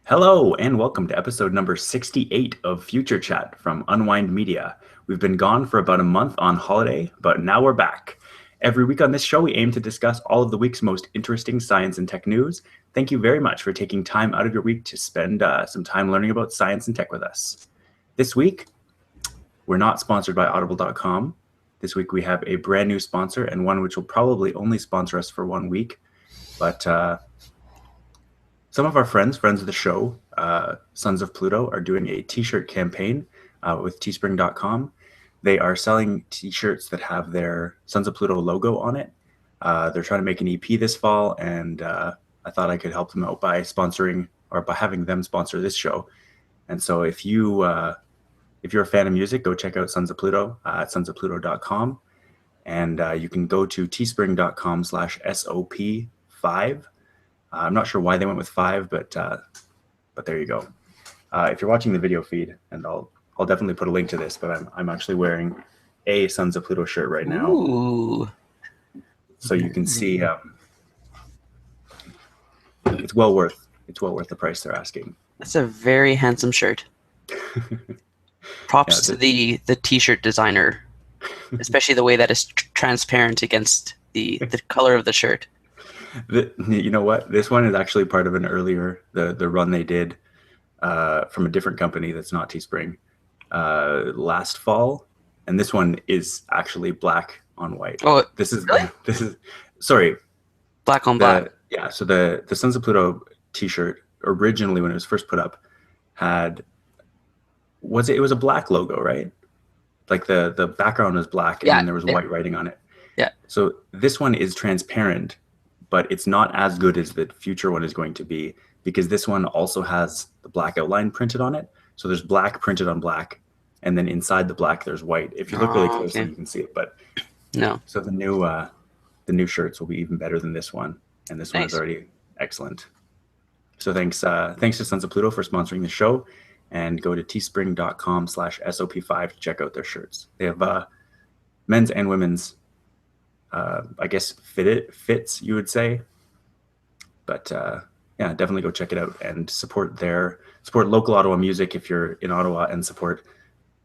Hello, and welcome to episode number 68 of Future Chat from Unwind Media. We've been gone for about a month on holiday, but now we're back. Every week on this show, we aim to discuss all of the week's most interesting science and tech news. Thank you very much for taking time out of your week to spend some time learning about science and tech with us. This week, we're not sponsored by Audible.com. This week, we have a brand new sponsor and one which will probably only sponsor us for 1 week. But some of our friends of the show, Sons of Pluto, are doing a t-shirt campaign with teespring.com. They are selling t-shirts that have their Sons of Pluto logo on it. They're trying to make an EP this fall, and I thought I could help them out by sponsoring or by having them sponsor this show. And so if you're a fan of music, go check out Sons of Pluto at sonsofpluto.com. And you can go to teespring.com/SOP5. I'm not sure why they went with 5, but there you go. If you're watching the video feed, and I'll definitely put a link to this, but I'm actually wearing a Sons of Pluto shirt right now. Ooh. So you can see it's well worth the price they're asking. That's a very handsome shirt. Props to the t-shirt designer, especially the way that is transparent against the color of the shirt. You know what? This one is actually part of an earlier the run they did from a different company that's not Teespring last fall, and this one is actually black on white. Oh, this is really? Sorry, black on black. Yeah, so the Sons of Pluto T-shirt originally, when it was first put up, it was a black logo, right? Like the background was black, and then there was white writing on it. Yeah. So this one is transparent, but it's not as good as the future one is going to be, because this one also has the black outline printed on it. So there's black printed on black, and then inside the black there's white. If you look really closely, you can see it. But no. So the new shirts will be even better than this one, and this one is already excellent. So thanks to Sons of Pluto for sponsoring the show, and go to teespring.com/SOP5 to check out their shirts. They have men's and women's. I guess fits, you would say, but yeah, definitely go check it out and support local Ottawa music if you're in Ottawa, and support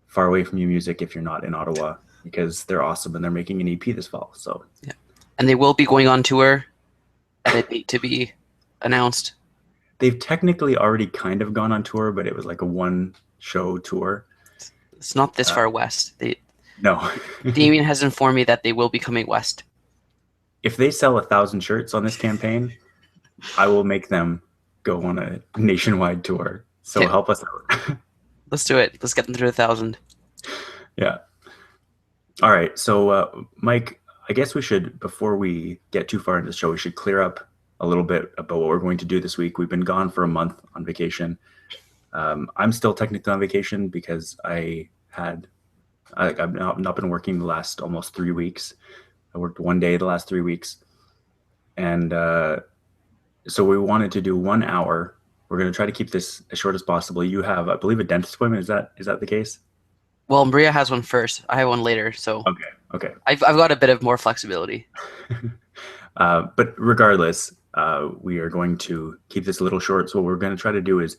far away from you music if you're not in Ottawa, because they're awesome and they're making an EP this fall. So yeah, and they will be going on tour at a date to be announced. They've technically already kind of gone on tour, but it was like a one show tour. It's not this far west. No. Damien has informed me that they will be coming west. If they sell 1,000 shirts on this campaign, I will make them go on a nationwide tour. So help us out. Let's do it. Let's get them through 1,000. Yeah. All right. So, Mike, I guess we should, before we get too far into the show, we should clear up a little bit about what we're going to do this week. We've been gone for a month on vacation. I'm still technically on vacation because I've not been working the last almost 3 weeks. I worked 1 day the last 3 weeks. And so we wanted to do 1 hour. We're going to try to keep this as short as possible. You have, I believe, a dentist appointment. Is that the case? Well, Maria has one first. I have one later. So okay. I've got a bit of more flexibility. But regardless, we are going to keep this a little short. So what we're going to try to do is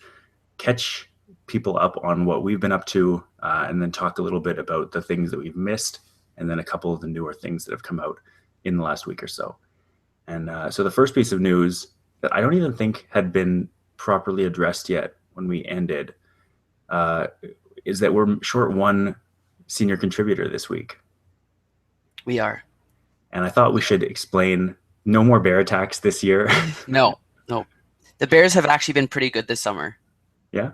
catch people up on what we've been up to, and then talk a little bit about the things that we've missed, and then a couple of the newer things that have come out in the last week or so. And so the first piece of news that I don't even think had been properly addressed yet when we ended is that we're short one senior contributor this week. We are. And I thought we should explain no more bear attacks this year. No. The Bears have actually been pretty good this summer. Yeah?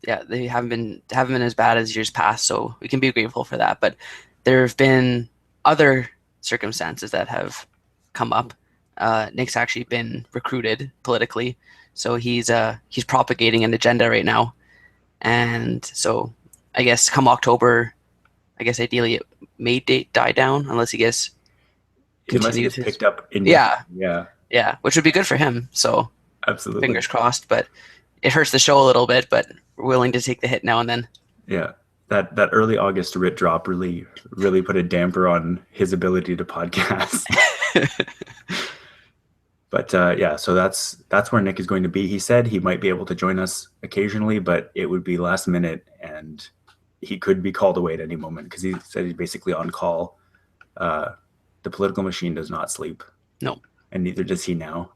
Yeah, they haven't been as bad as years past, so we can be grateful for that. But there have been other circumstances that have come up. Nick's actually been recruited politically, so he's propagating an agenda right now. And so I guess come October, ideally it may die down unless he gets picked up in yeah, which would be good for him. So absolutely, fingers crossed. But it hurts the show a little bit, but we're willing to take the hit now and then. Yeah, that early August writ drop really put a damper on his ability to podcast. But yeah, so that's where Nick is going to be. He said he might be able to join us occasionally, but it would be last minute, and he could be called away at any moment because he said he's basically on call. The political machine does not sleep, No. and neither does he now.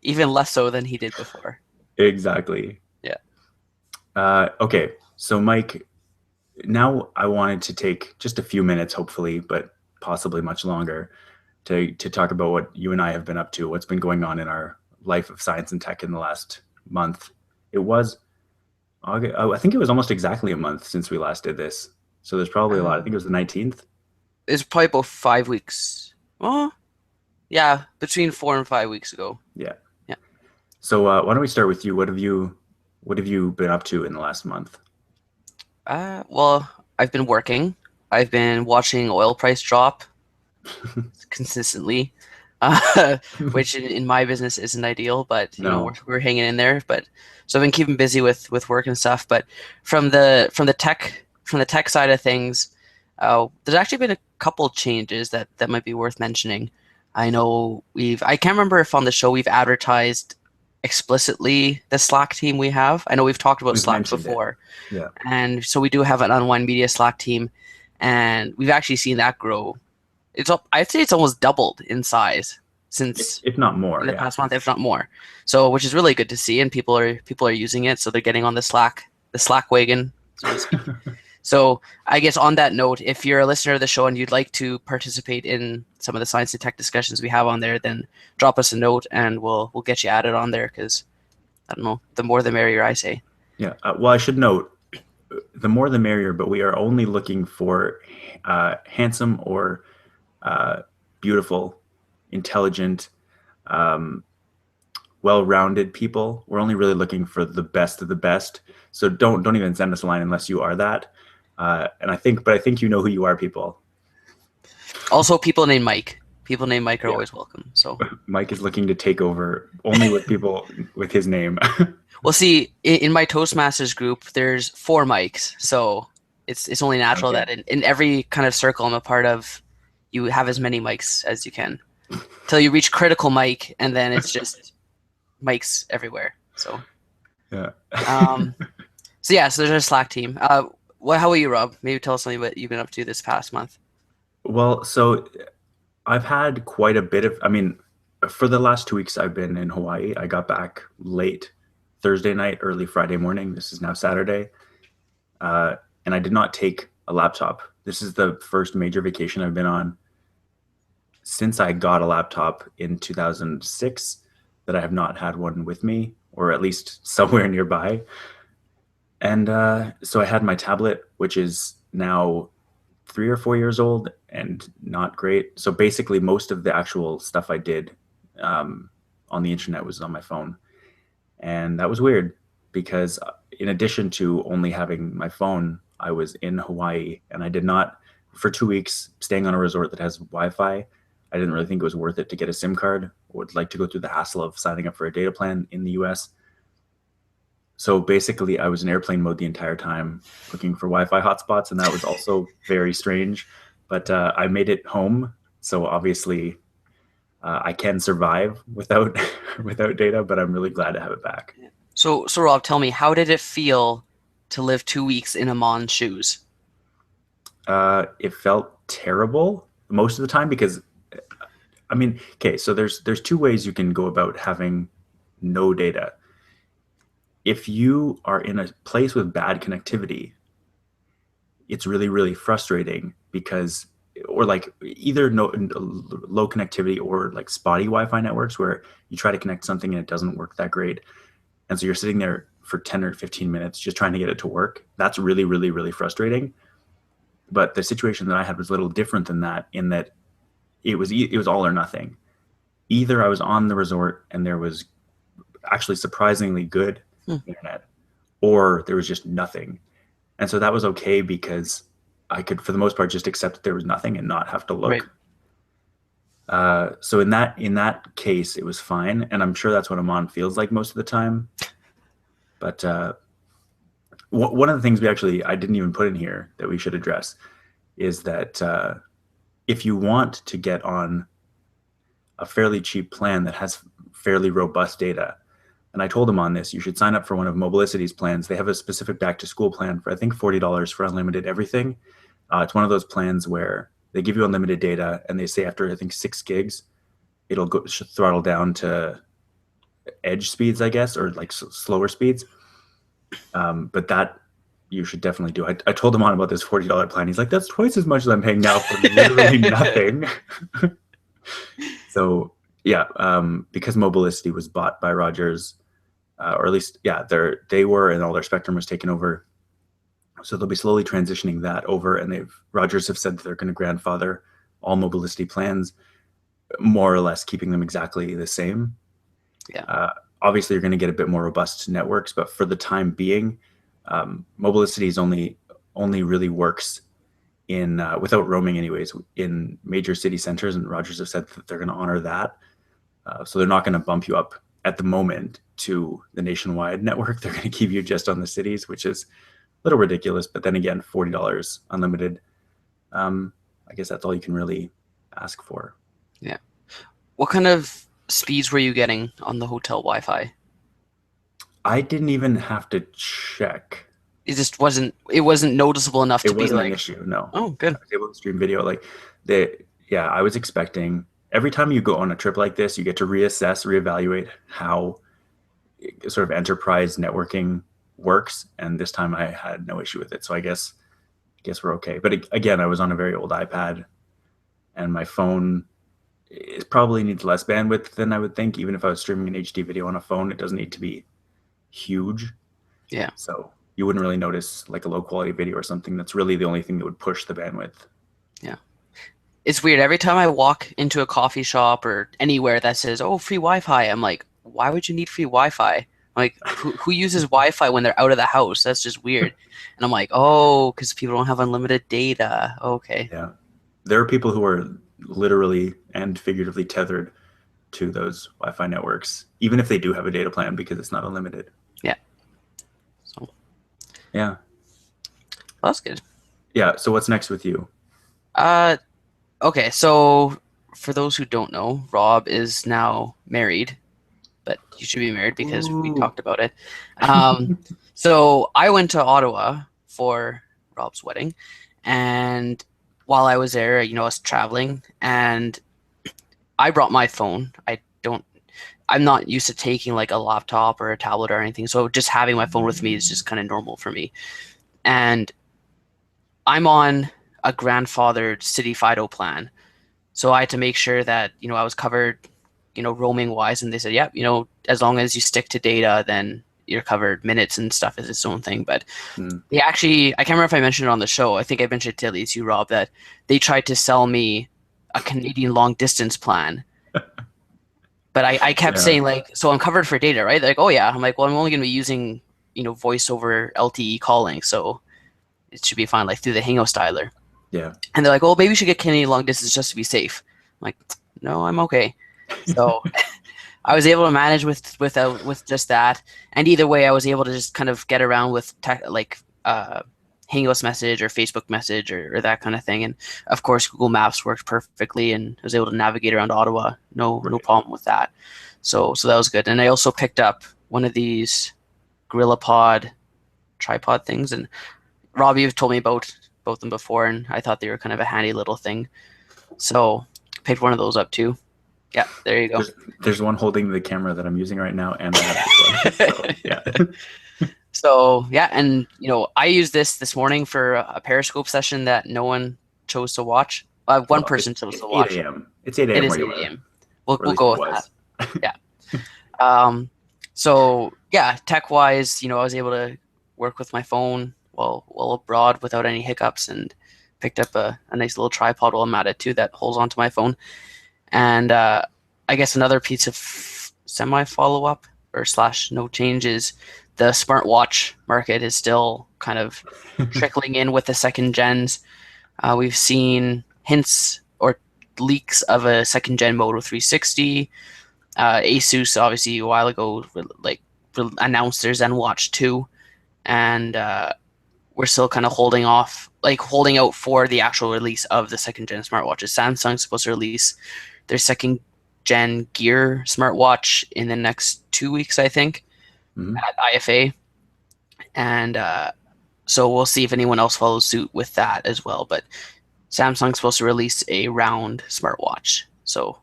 Even less so than he did before. Exactly. Yeah. Okay, so Mike, now I wanted to take just a few minutes, hopefully, but possibly much longer, to talk about what you and I have been up to, what's been going on in our life of science and tech in the last month. It was August, I think it was almost exactly a month since we last did this. So there's probably a lot. I think it was the 19th. It's probably about 5 weeks. Oh, yeah, between 4 and 5 weeks ago. Yeah. Yeah. So why don't we start with you? What have you been up to in the last month? Well, I've been working. I've been watching oil price drop consistently, which in my business isn't ideal, but you know No. we're hanging in there. But so I've been keeping busy with work and stuff. But from the tech side of things, there's actually been a couple changes that might be worth mentioning. I know I can't remember if on the show we've advertised explicitly the Slack team we have. I know we've talked about We've Slack mentioned it. before. Yeah. And so we do have an Unwind Media Slack team, and we've actually seen that grow. I'd say it's almost doubled in size since If not more, in the yeah. past month, if not more. So, which is really good to see, and people are using it, so they're getting on the Slack wagon, so to speak. So, I guess on that note, if you're a listener of the show and you'd like to participate in some of the science and tech discussions we have on there, then drop us a note, and we'll get you added on there. Because I don't know, the more the merrier, I say. Yeah. Well, I should note, the more the merrier, but we are only looking for handsome or beautiful, intelligent, well-rounded people. We're only really looking for the best of the best. So don't even send us a line unless you are that. And I think you know who you are, people. Also, people named Mike. People named Mike are always welcome. So Mike is looking to take over only with people with his name. well, see, in my Toastmasters group, there's 4 Mikes, so it's only natural Okay. that in every kind of circle I'm a part of, you have as many Mikes as you can, till you reach critical Mike, and then it's just Mikes everywhere. So Yeah. so yeah, so there's a Slack team. How about you, Rob? Maybe tell us something what you've been up to this past month. Well, so I've had quite a bit of, I mean, for the last 2 weeks I've been in Hawaii. I got back late Thursday night, early Friday morning. This is now Saturday. And I did not take a laptop. This is the first major vacation I've been on since I got a laptop in 2006 that I have not had one with me, or at least somewhere nearby. And so I had my tablet, which is now 3 or 4 years old and not great. So basically, most of the actual stuff I did on the internet was on my phone. And that was weird because in addition to only having my phone, I was in Hawaii and I did not, for 2 weeks, staying on a resort that has Wi-Fi. I didn't really think it was worth it to get a SIM card. Would like to go through the hassle of signing up for a data plan in the US. So basically, I was in airplane mode the entire time looking for Wi-Fi hotspots, and that was also very strange. But I made it home, so obviously I can survive without without data. But I'm really glad to have it back. So Rob, tell me, how did it feel to live 2 weeks in Amon's shoes? It felt terrible most of the time because, I mean, okay, so there's 2 ways you can go about having no data. If you are in a place with bad connectivity, it's really, really frustrating because, or like either low connectivity or like spotty Wi-Fi networks where you try to connect something and it doesn't work that great. And so you're sitting there for 10 or 15 minutes just trying to get it to work. That's really, really, really frustrating. But the situation that I had was a little different than that in that it was all or nothing. Either I was on the resort and there was actually surprisingly good internet, or there was just nothing. And so that was okay because I could, for the most part, just accept that there was nothing and not have to look. Right. So in that case, it was fine, and I'm sure that's what Amon feels like most of the time. But one of the things I didn't even put in here that we should address is that if you want to get on a fairly cheap plan that has fairly robust data. And I told him on this, you should sign up for one of Mobilicity's plans. They have a specific back to school plan for, I think, $40 for unlimited everything. It's one of those plans where they give you unlimited data and they say after, I think, 6 gigs, it'll go throttle down to edge speeds, I guess, or like slower speeds. But that you should definitely do. I told him on about this $40 plan. He's like, that's twice as much as I'm paying now for literally nothing. So yeah, because Mobilicity was bought by Rogers, or at least, yeah, they were, and all their spectrum was taken over. So they'll be slowly transitioning that over, and Rogers have said that they're going to grandfather all Mobilicity plans, more or less keeping them exactly the same. Yeah. Obviously, you're going to get a bit more robust networks, but for the time being, Mobilicity's only really works in without roaming, anyways, in major city centers, and Rogers have said that they're going to honor that. So they're not going to bump you up at the moment to the nationwide network. They're going to keep you just on the cities, which is a little ridiculous. But then again, $40 unlimited. I guess that's all you can really ask for. Yeah. What kind of speeds were you getting on the hotel Wi-Fi? I didn't even have to check. It just wasn't noticeable enough to be like... It wasn't an issue, no. Oh, good. I was able to stream video. I was expecting, every time you go on a trip like this, you get to reassess, reevaluate how sort of enterprise networking works. And this time I had no issue with it. So I guess we're okay. But again, I was on a very old iPad, and my phone, it probably needs less bandwidth than I would think. Even if I was streaming an HD video on a phone, it doesn't need to be huge. Yeah. So you wouldn't really notice like a low quality video or something. That's really the only thing that would push the bandwidth. Yeah. It's weird. Every time I walk into a coffee shop or anywhere that says, oh, free Wi-Fi, I'm like, why would you need free Wi-Fi? Like, who uses Wi-Fi when they're out of the house? That's just weird. And I'm like, oh, because people don't have unlimited data. Okay. Yeah. There are people who are literally and figuratively tethered to those Wi-Fi networks, even if they do have a data plan, because it's not unlimited. Yeah. So. Yeah. Well, that's good. Yeah. So what's next with you? Okay. So for those who don't know, Rob is now married, but you should be married because we talked about it. So I went to Ottawa for Rob's wedding, and while I was there, I was traveling, and I brought my phone. I'm not used to taking like a laptop or a tablet or anything, so just having my phone with me is just kind of normal for me. And I'm on a grandfathered City Fido plan, so I had to make sure that I was covered, roaming wise. And they said, yeah, as long as you stick to data, then you're covered. Minutes and stuff is its own thing. But they actually, I can't remember if I mentioned it on the show. I think I mentioned it to at least you, Rob, that they tried to sell me a Canadian long distance plan. But I kept saying, like, so I'm covered for data, right? They're like, oh yeah. I'm like, well, I'm only going to be using, voice over LTE calling, so it should be fine, like through the Hangout styler. Yeah. And they're like, oh, maybe we should get Canadian long distance just to be safe. I'm like, no, I'm okay. So I was able to manage with just that. And either way, I was able to just kind of get around with Hangouts message or Facebook message or that kind of thing. And of course, Google Maps worked perfectly, and I was able to navigate around Ottawa. No problem with that. So that was good. And I also picked up one of these GorillaPod tripod things. And Robbie, you've told me about both of them before, and I thought they were kind of a handy little thing. So picked one of those up too. Yeah, there you go. There's one holding the camera that I'm using right now, and I have this one. So, yeah. So yeah, and I used this morning for a Periscope session that no one chose to watch. One person chose to watch. 8 a.m. It's 8 a.m. It is 8 a.m. We'll go with that. Yeah. So yeah, tech wise, I was able to work with my phone while abroad without any hiccups, and picked up a nice little tripod while I'm at it too that holds onto my phone. And I guess another piece of semi follow-up or / no change is the smartwatch market is still kind of trickling in with the second gens. We've seen hints or leaks of a second gen Moto 360. Asus obviously a while ago announced their ZenWatch 2, and we're still kind of holding out for the actual release of the second gen smartwatches. Samsung's supposed to release their second Gen Gear smartwatch in the next 2 weeks, I think, at IFA. And so we'll see if anyone else follows suit with that as well. But Samsung's supposed to release a round smartwatch, so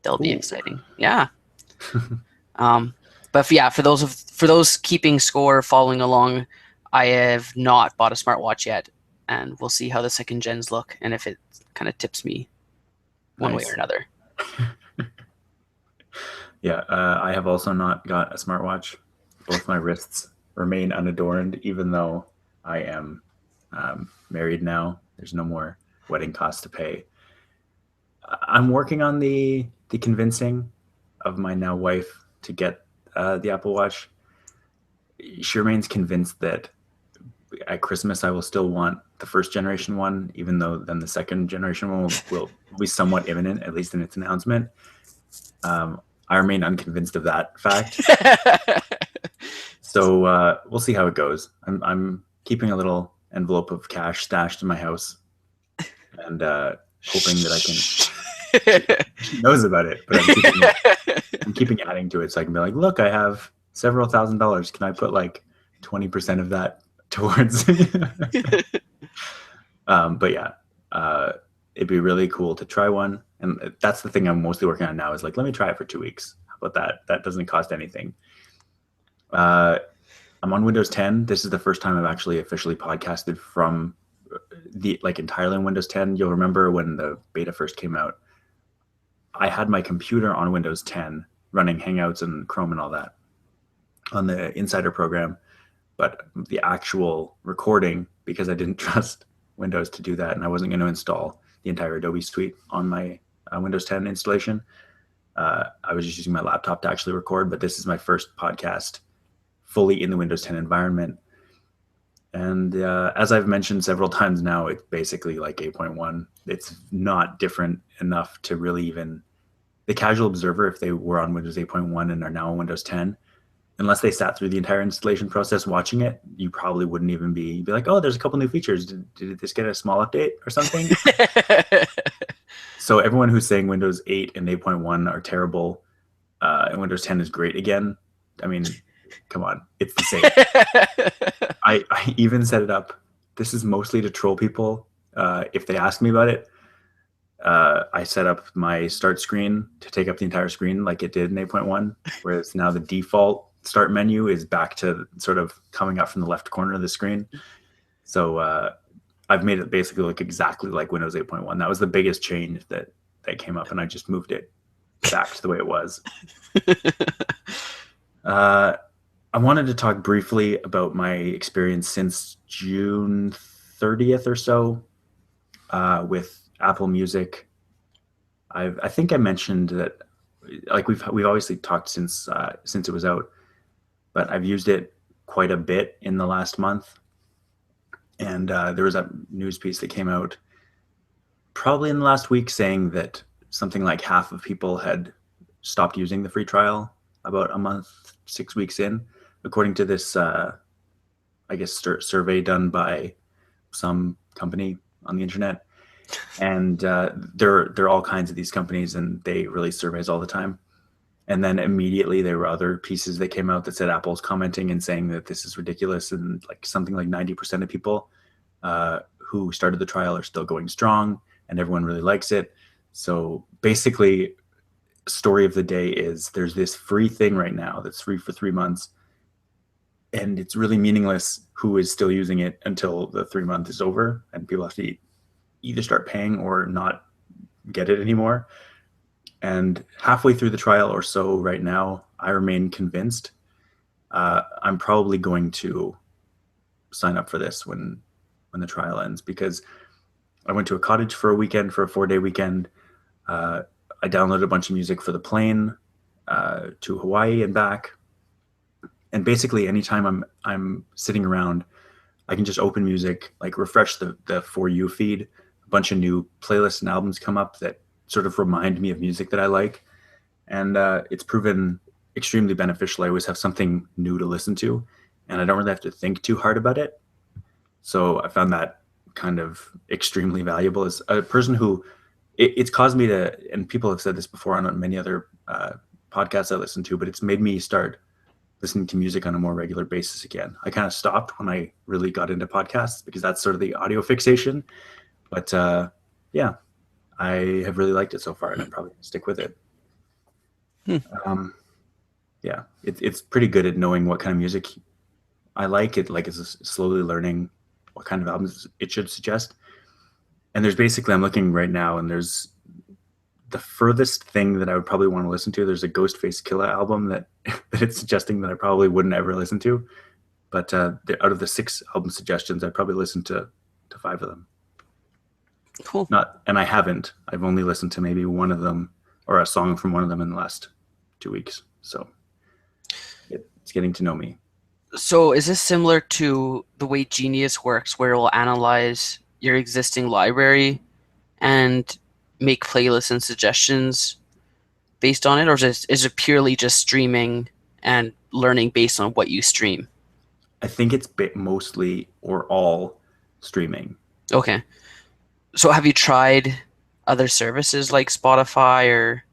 that'll be exciting. Yeah. But yeah, for those keeping score, following along, I have not bought a smartwatch yet, and we'll see how the second gens look and if it kind of tips me one way or another. Yeah, I have also not got a smartwatch. Both my wrists remain unadorned, even though I am married now. There's no more wedding costs to pay. I'm working on the convincing of my now wife to get the Apple Watch. She remains convinced that at Christmas I will still want the first generation one, even though then the second generation one will be somewhat imminent, at least in its announcement. I remain unconvinced of that fact. So we'll see how it goes. I'm keeping a little envelope of cash stashed in my house and hoping that I can. She knows about it, but I'm keeping adding to it so I can be like, look, I have several $1,000s. Can I put like 20% of that towards? But yeah, it'd be really cool to try one. And that's the thing I'm mostly working on now is like, let me try it for 2 weeks. How about that? That doesn't cost anything. I'm on Windows 10. This is the first time I've actually officially podcasted from entirely on Windows 10. You'll remember when the beta first came out, I had my computer on Windows 10 running Hangouts and Chrome and all that on the Insider program, but the actual recording, because I didn't trust Windows to do that and I wasn't going to install the entire Adobe suite on my Windows 10 installation, I was just using my laptop to actually record. But this is my first podcast fully in the Windows 10 environment. And as I've mentioned several times now, it's basically like 8.1. It's not different enough to really even the casual observer, if they were on Windows 8.1 and are now on Windows 10, unless they sat through the entire installation process watching it, you probably wouldn't even be like, oh, there's a couple new features. Did this get a small update or something? So everyone who's saying Windows 8 and 8.1 are terrible and Windows 10 is great again, I mean, come on, it's the same. I even set it up. This is mostly to troll people. If they ask me about it, I set up my start screen to take up the entire screen like it did in 8.1, whereas now the default start menu is back to sort of coming up from the left corner of the screen. So I've made it basically look exactly like Windows 8.1. That was the biggest change that came up, and I just moved it back to the way it was. I wanted to talk briefly about my experience since June 30th or so with Apple Music. I think I mentioned that, like we've obviously talked since it was out, but I've used it quite a bit in the last month. And there was a news piece that came out probably in the last week saying that something like half of people had stopped using the free trial about a month, 6 weeks in, according to this, I guess, survey done by some company on the internet. And there are all kinds of these companies, and they release surveys all the time. And then immediately there were other pieces that came out that said Apple's commenting and saying that this is ridiculous, and like something like 90% of people who started the trial are still going strong, and everyone really likes it. So basically, story of the day is there's this free thing right now that's free for 3 months, and it's really meaningless who is still using it until the 3 month is over, and people have to either start paying or not get it anymore. And halfway through the trial or so right now, I remain convinced. I'm probably going to sign up for this when the trial ends, because I went to a cottage for a weekend, for a 4-day weekend. I downloaded a bunch of music for the plane to Hawaii and back. And basically anytime I'm sitting around, I can just open music, like refresh the For You feed. A bunch of new playlists and albums come up that sort of remind me of music that I like. And it's proven extremely beneficial. I always have something new to listen to, and I don't really have to think too hard about it. So I found that kind of extremely valuable. As a person who it's caused me to, and people have said this before on many other podcasts I listen to, but it's made me start listening to music on a more regular basis again. I kind of stopped when I really got into podcasts because that's sort of the audio fixation. But yeah, I have really liked it so far, and I'm probably going to stick with it. Um, yeah, it's pretty good at knowing what kind of music I like. It's slowly learning what kind of albums it should suggest. And there's basically, I'm looking right now, and there's the furthest thing that I would probably want to listen to. There's a Ghostface Killah album that that it's suggesting that I probably wouldn't ever listen to. But out of the 6 album suggestions, I probably listened to 5 of them. Cool. And I haven't. I've only listened to maybe one of them or a song from one of them in the last 2 weeks. So it's getting to know me. So is this similar to the way Genius works, where it will analyze your existing library and make playlists and suggestions based on it, or is it purely just streaming and learning based on what you stream? I think it's mostly or all streaming. Okay. So have you tried other services like Spotify or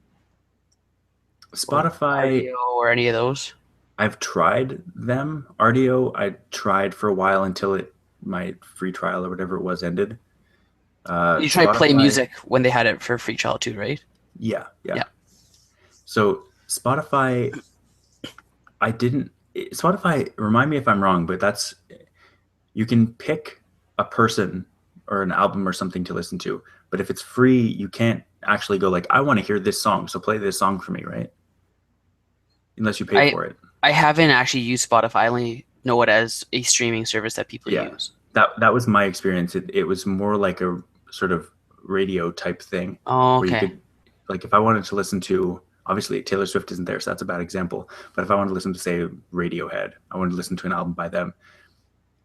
Spotify, Rdio or any of those? I've tried them. Rdio, I tried for a while until my free trial or whatever it was ended. You tried Play Spotify, Music when they had it for free trial too, right? Yeah. Yeah. So Spotify, Spotify, remind me if I'm wrong, but you can pick a person or an album or something to listen to. But if it's free, you can't actually go like, I want to hear this song, so play this song for me, right? Unless you pay for it. I haven't actually used Spotify. I only know it as a streaming service that people use. That was my experience. It was more like a sort of radio type thing. Oh, where okay. you could, like, if I wanted to listen to, obviously Taylor Swift isn't there, so that's a bad example. But if I wanted to listen to, say, Radiohead, I wanted to listen to an album by them.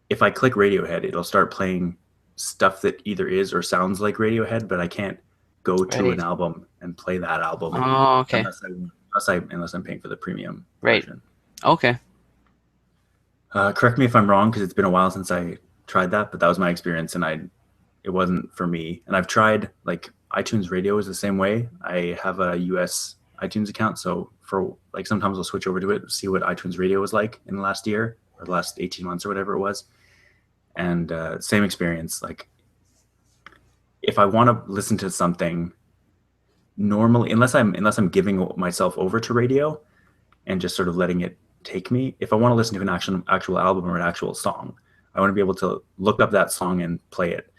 If I click Radiohead, it'll start playing stuff that either is or sounds like Radiohead, but I can't go to an album and play that album. Oh, okay. Unless I'm paying for the premium version. Okay. Correct me if I'm wrong, because it's been a while since I tried that, but that was my experience, and it wasn't for me. And I've tried, like, iTunes Radio is the same way. I have a US iTunes account, so for like sometimes I'll switch over to it, see what iTunes Radio was like in the last year or the last 18 months or whatever it was. And same experience. Like, if I want to listen to something normally, unless I'm giving myself over to radio and just sort of letting it take me, if I want to listen to an actual album or an actual song, I want to be able to look up that song and play it.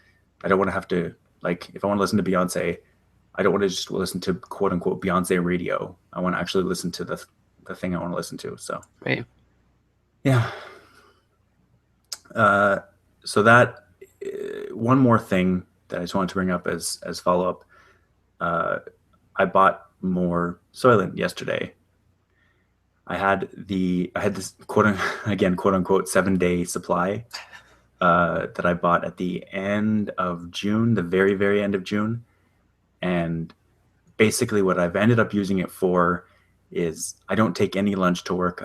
I don't want to have to, like, if I want to listen to Beyonce, I don't want to just listen to quote unquote Beyonce radio. I want to actually listen to the thing I want to listen to. So Right. Yeah. So that one more thing that I just wanted to bring up as follow up. I bought more Soylent yesterday. I had this quote unquote 7-day supply that I bought at the end of June, the very, very end of June. And basically what I've ended up using it for is I don't take any lunch to work.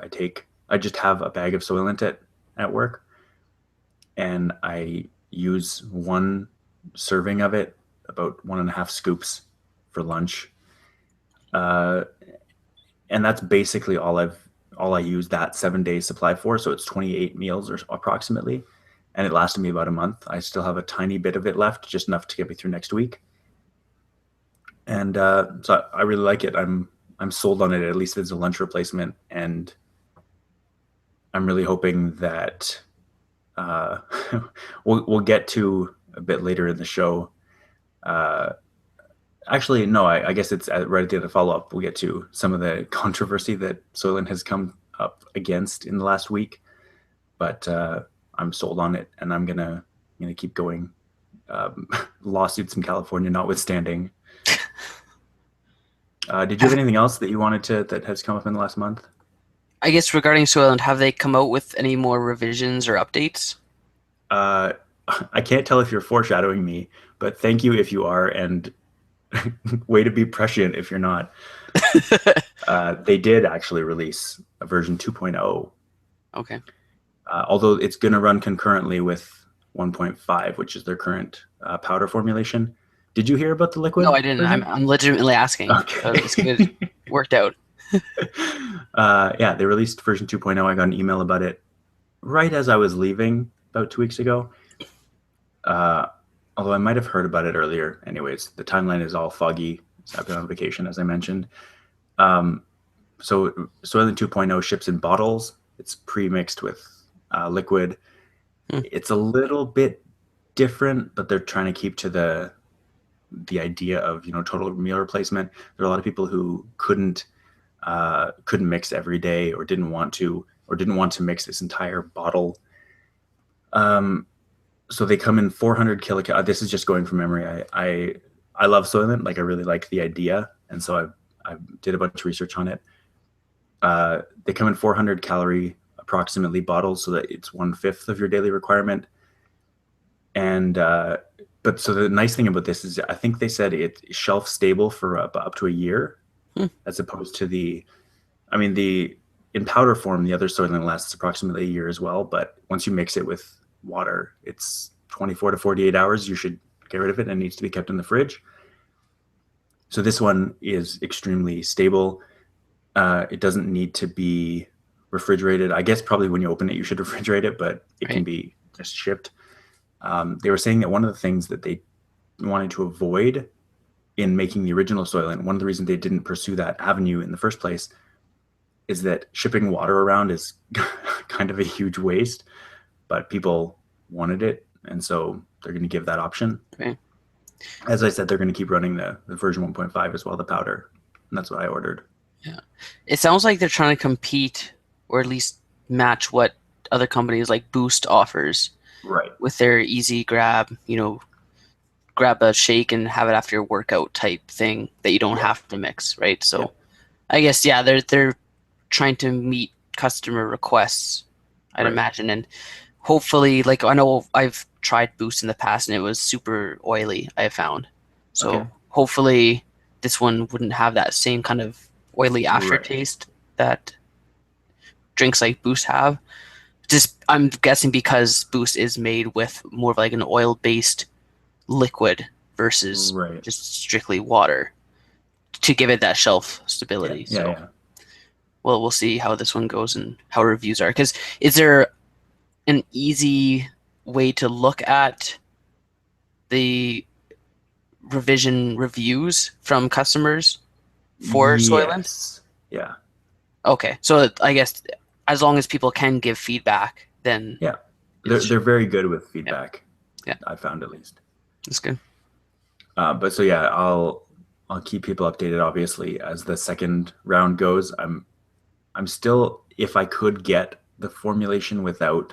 I just have a bag of Soylent at work, and I use one serving of it, about 1.5 scoops for lunch. And that's basically all I use that 7-day supply for. So it's 28 meals or approximately. And it lasted me about a month. I still have a tiny bit of it left, just enough to get me through next week. And so I really like it. I'm sold on it, at least as a lunch replacement. And I'm really hoping that we'll get to a bit later in the show. Actually, no, I guess it's right at the end of follow-up. We'll get to some of the controversy that Soylent has come up against in the last week. But I'm sold on it, and I'm gonna keep going. Lawsuits in California notwithstanding. Did you have anything else that you wanted that has come up in the last month? I guess regarding Soylent, have they come out with any more revisions or updates? I can't tell if you're foreshadowing me, but thank you if you are, and way to be prescient if you're not. They did actually release a version 2.0. Okay. Although it's going to run concurrently with 1.5, which is their current powder formulation. Did you hear about the No, liquid I didn't. I'm version? I'm legitimately asking. So Okay. it's good. Worked out. Yeah, they released version 2.0. I got an email about it right as I was leaving about 2 weeks ago. Uh, Although I might have heard about it earlier. Anyways, the timeline is all foggy. I've been on vacation, as I mentioned. Um, so Soylent 2.0 ships in bottles. It's pre-mixed with liquid. Hmm, It's a little bit different, but they're trying to keep to the idea of total meal replacement. There are a lot of people who couldn't mix every day or didn't want to mix this entire bottle. Um, so they come in 400 kilocalories. This is just going from memory. I love Soylent. Like I really like the idea, and so I did a bunch of research on it. They come in 400 calorie approximately bottles, so that it's 1/5 of your daily requirement. And but so the nice thing about this is I think they said it's shelf stable for up to a year, hmm. as opposed to the in powder form, the other Soylent lasts approximately a year as well. But once you mix it with water, it's 24 to 48 hours. You should get rid of it, and it needs to be kept in the fridge. So this one is extremely stable. It doesn't need to be refrigerated. I guess probably when you open it, you should refrigerate it, but it can Right. be just shipped. They were saying that one of the things that they wanted to avoid in making the original Soylent, one of the reasons they didn't pursue that avenue in the first place, is that shipping water around is kind of a huge waste, but people wanted it, and so they're going to give that option. Right. As I said, they're going to keep running the version 1.5 as well, the powder, and that's what I ordered. Yeah. It sounds like they're trying to compete or at least match what other companies like Boost offers Right. with their easy grab, grab a shake and have it after your workout type thing that you don't Yeah. have to mix, right? Yeah. So I guess yeah, they're trying to meet customer requests, I'd Right. imagine, and hopefully, like I know I've tried Boost in the past and it was super oily, I have found. Okay. So hopefully this one wouldn't have that same kind of oily Right. aftertaste that drinks like Boost have. Just I'm guessing because Boost is made with more of like an oil-based liquid versus Right. just strictly water to give it that shelf Yeah. stability. Yeah. So Yeah. well, we'll see how this one goes and how reviews are. Because is there an easy way to look at the revision reviews from customers for Soylent? Yes. Yeah. Okay, so I guess as long as people can give feedback, then Yeah. it's They're very good with yeah, feedback. yeah, I found at least. that's good. But so yeah, I'll keep people updated obviously as the second round goes. I'm still, if I could get the formulation without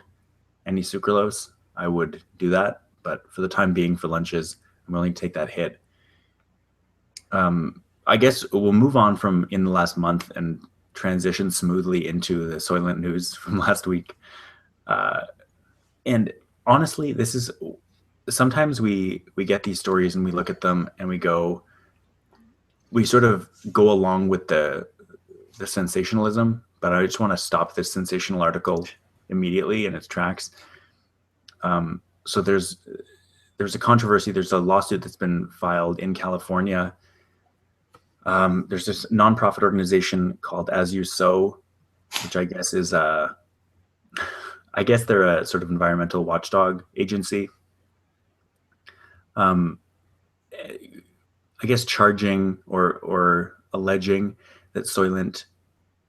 any sucralose, I would do that. But for the time being, for lunches, I'm willing to take that hit. I guess we'll move on from in the last month and transition smoothly into the Soylent news from last week. Uh, and honestly, this is sometimes we get these stories and we look at them and we sort of go along with the sensationalism, but I just want to stop this sensational article immediately in its tracks. So there's a controversy. There's a lawsuit that's been filed in California. There's this nonprofit organization called As You Sow, which I guess is I guess they're a sort of environmental watchdog agency. Um, I guess charging or alleging that Soylent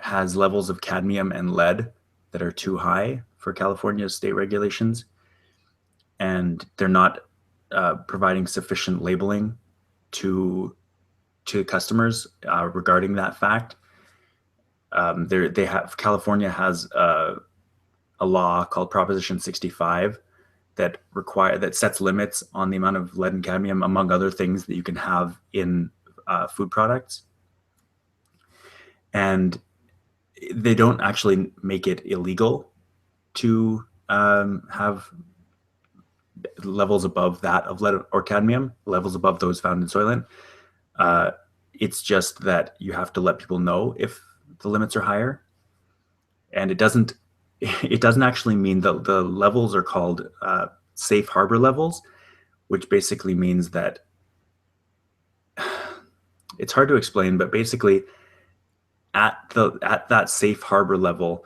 has levels of cadmium and lead that are too high for California's state regulations, and they're not providing sufficient labeling to customers regarding that fact. They have California has a law called Proposition 65 that sets limits on the amount of lead and cadmium, among other things, that you can have in food products, and they don't actually make it illegal to have levels above that of lead or cadmium, levels above those found in Soylent. Uh, it's just that you have to let people know if the limits are higher, and it doesn't actually mean that the levels are called safe harbor levels, which basically means that it's hard to explain, but basically at that safe harbor level,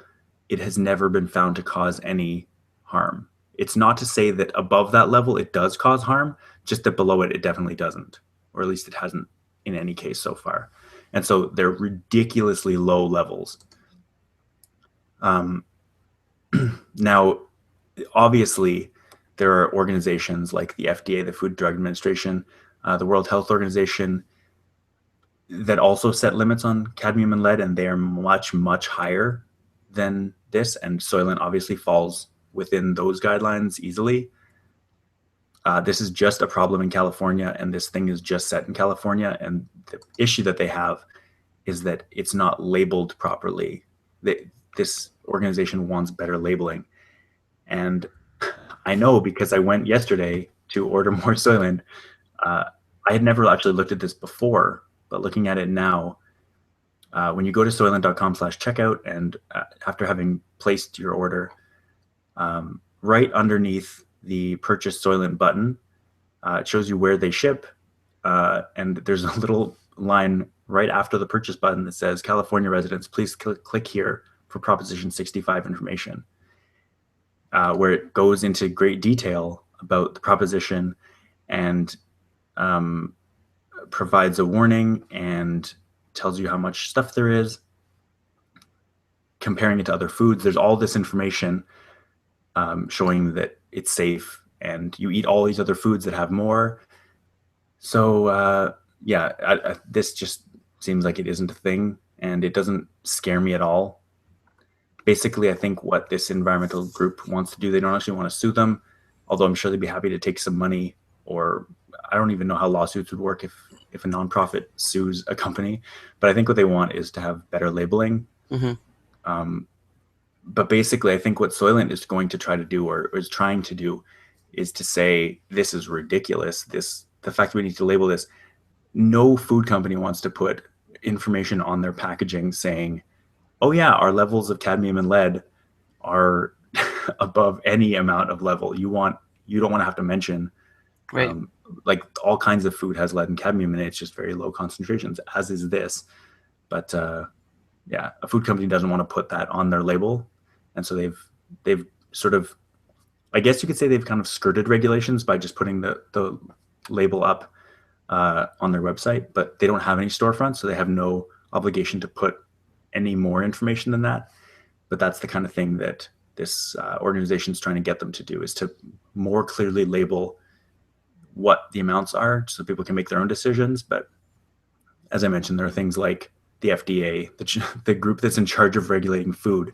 it has never been found to cause any harm. It's not to say that above that level it does cause harm, just that below it definitely doesn't, or at least it hasn't in any case so far. And so they're ridiculously low levels. Now, obviously, there are organizations like the FDA, the Food and Drug Administration, the World Health Organization, that also set limits on cadmium and lead, and they are much, much higher than this. And Soylent obviously falls within those guidelines easily. This is just a problem in California, and this thing is just set in California. And the issue that they have is that it's not labeled properly. This organization wants better labeling. And I know because I went yesterday to order more Soylent. I had never actually looked at this before, but looking at it now, when you go to soylent.com/checkout, and after having placed your order, right underneath the purchase Soylent button, it shows you where they ship, and there's a little line right after the purchase button that says, California residents, please click here for Proposition 65 information, where it goes into great detail about the proposition and provides a warning and tells you how much stuff there is, comparing it to other foods. There's all this information showing that it's safe, and you eat all these other foods that have more. So this just seems like it isn't a thing, and it doesn't scare me at all. Basically, I think what this environmental group wants to do, they don't actually want to sue them, although I'm sure they'd be happy to take some money, or I don't even know how lawsuits would work if a nonprofit sues a company. But I think what they want is to have better labeling. Mm-hmm. But basically, I think what Soylent is going to try to do, or is trying to do, is to say, this is ridiculous. The fact that we need to label this, no food company wants to put information on their packaging saying, oh yeah, our levels of cadmium and lead are above any amount of level. You don't want to have to mention, Right. Like all kinds of food has lead and cadmium in it. It's just very low concentrations, as is this. But yeah, a food company doesn't want to put that on their label, and so they've sort of, I guess you could say, they've kind of skirted regulations by just putting the label up on their website, but they don't have any storefronts, so they have no obligation to put any more information than that. But that's the kind of thing that this organization is trying to get them to do, is to more clearly label what the amounts are so people can make their own decisions. But as I mentioned, there are things like the FDA, the group that's in charge of regulating food,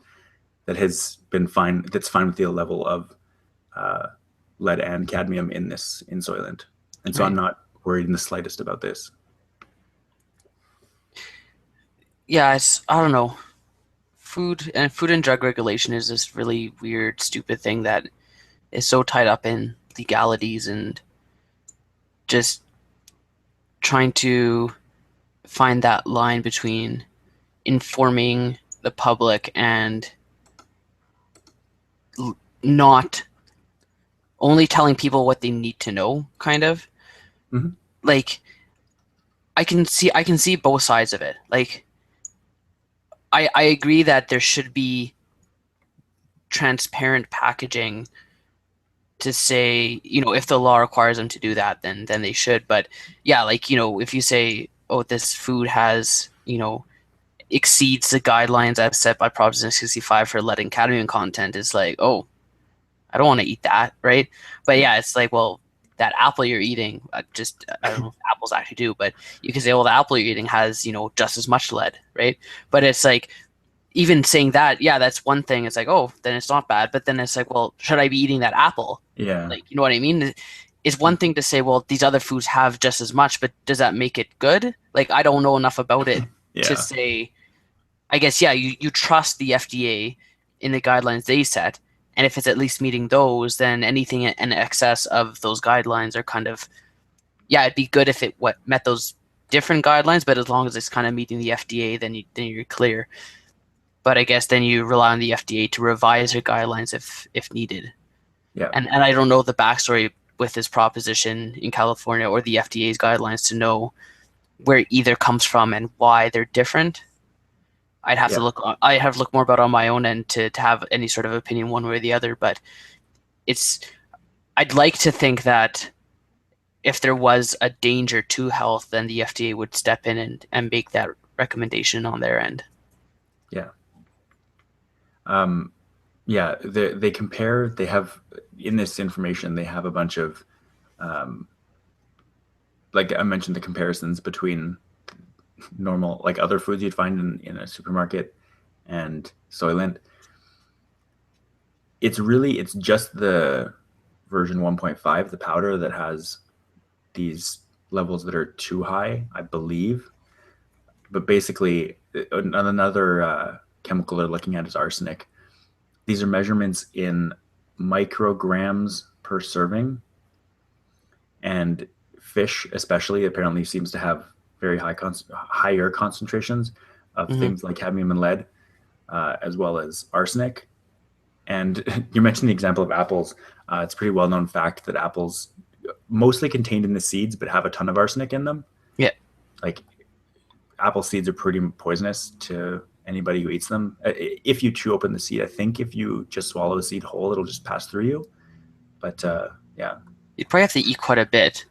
that has been fine, that's fine with the level of lead and cadmium in Soylent. And so Right. I'm not worried in the slightest about this. Yeah, I don't know. Food and drug regulation is this really weird, stupid thing that is so tied up in legalities and just trying to find that line between informing the public and not only telling people what they need to know, kind of. Mm-hmm. Like, I can see both sides of it. Like, I agree that there should be transparent packaging to say, if the law requires them to do that, then they should. But yeah, like, if you say, oh, this food has, exceeds the guidelines as set by Proposition 65 for lead and cadmium content, it's like, oh, I don't want to eat that, right? But yeah, it's like, well, that apple you're eating, I don't know if apples actually do, but you can say, well, the apple you're eating has, just as much lead, right? But it's like, even saying that, yeah, that's one thing. It's like, oh, then it's not bad. But then it's like, well, should I be eating that apple? Yeah. Like, you know what I mean? It's one thing to say, well, these other foods have just as much, but does that make it good? Like, I don't know enough about it to say, I guess, yeah, you trust the FDA in the guidelines they set. And if it's at least meeting those, then anything in excess of those guidelines are kind of, yeah, it'd be good if it met those different guidelines, but as long as it's kind of meeting the FDA, then you're clear. But I guess then you rely on the FDA to revise your guidelines if needed. Yeah. And I don't know the backstory with this proposition in California or the FDA's guidelines to know where either comes from and why they're different. I'd have Yeah. to look. I have to look more about it on my own end to have any sort of opinion one way or the other. But it's. I'd like to think that if there was a danger to health, then the FDA would step in and make that recommendation on their end. Yeah. Yeah, they compare. They have in this information. They have a bunch of, like I mentioned, the comparisons between normal, like other foods you'd find in a supermarket, and Soylent. It's just the version 1.5, the powder, that has these levels that are too high, I believe. But basically, another chemical they're looking at is arsenic. These are measurements in micrograms per serving, and fish especially apparently seems to have very higher concentrations of Mm-hmm. things like cadmium and lead, as well as arsenic. And you mentioned the example of apples. It's a pretty well-known fact that apples mostly contained in the seeds but have a ton of arsenic in them. Yeah. Like, apple seeds are pretty poisonous to anybody who eats them. If you chew open the seed, I think if you just swallow the seed whole, it'll just pass through you. But yeah, You'd probably have to eat quite a bit,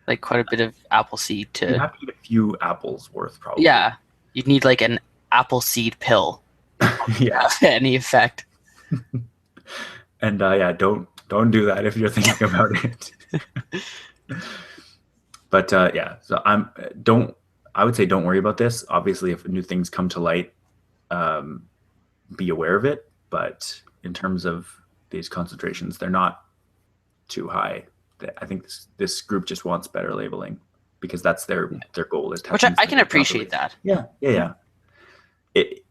like quite a bit of apple seed you'd to. have to eat a few apples worth, probably. Yeah, you'd need like an apple seed pill Yeah. have any effect. And yeah, don't do that if you're thinking about it. But yeah, so I would say don't worry about this. Obviously, if new things come to light, be aware of it. But in terms of these concentrations, they're not too high. I think this group just wants better labeling, because that's their goal, is to have Which things I can labeled appreciate properly. that. Yeah.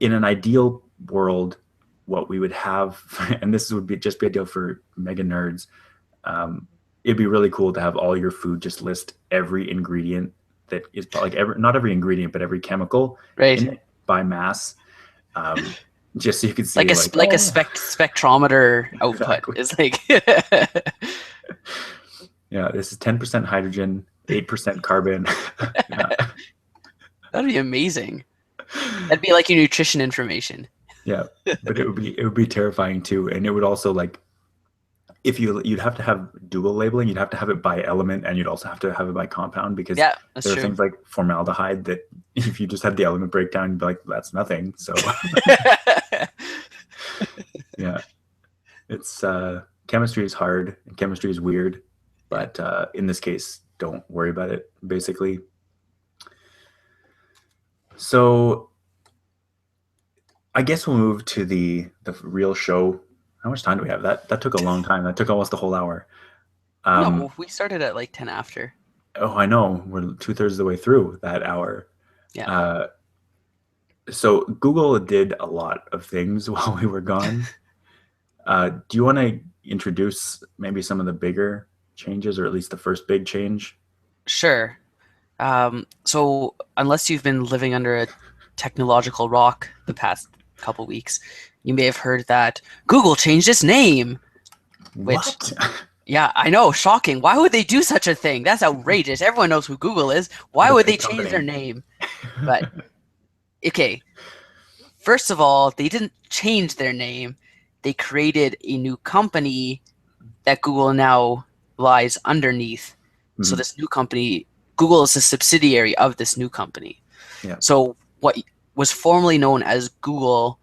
In an ideal world, what we would have, and this would just be ideal for mega nerds, it'd be really cool to have all your food just list every ingredient that is, like, not every ingredient, but every chemical Right. in it by mass, just so you can see Like a spectrometer output. Exactly. It's like Yeah, this is 10% hydrogen, 8% carbon. Yeah. that'd be amazing. That'd be like your nutrition information. Yeah, but it would be terrifying too, and it would also, like, if you'd have to have dual labeling, you'd have to have it by element, and you'd also have to have it by compound, because Yeah, that's there are true. things like formaldehyde that if you just had the element breakdown, you'd be like, that's nothing. So yeah, it's chemistry is hard and chemistry is weird, but in this case, don't worry about it, basically. So I guess we'll move to the real show. How much time do we have? That took a long time. That took almost a whole hour. No, we started at like 10 after. Oh, I know. We're 2/3 of the way through that hour. Yeah. So Google did a lot of things while we were gone. Do you want to introduce maybe some of the bigger changes, or at least the first big change? Sure. So unless you've been living under a technological rock the past couple weeks, you may have heard that Google changed its name. What? Yeah, I know, shocking. Why would they do such a thing? That's outrageous. Everyone knows who Google is. Why The would they big change company. their name? But okay, first of all, they didn't change their name. They created a new company that Google now lies underneath. So Mhm. this new company, Google is a subsidiary of this new company. Yeah. So what was formerly known as Google,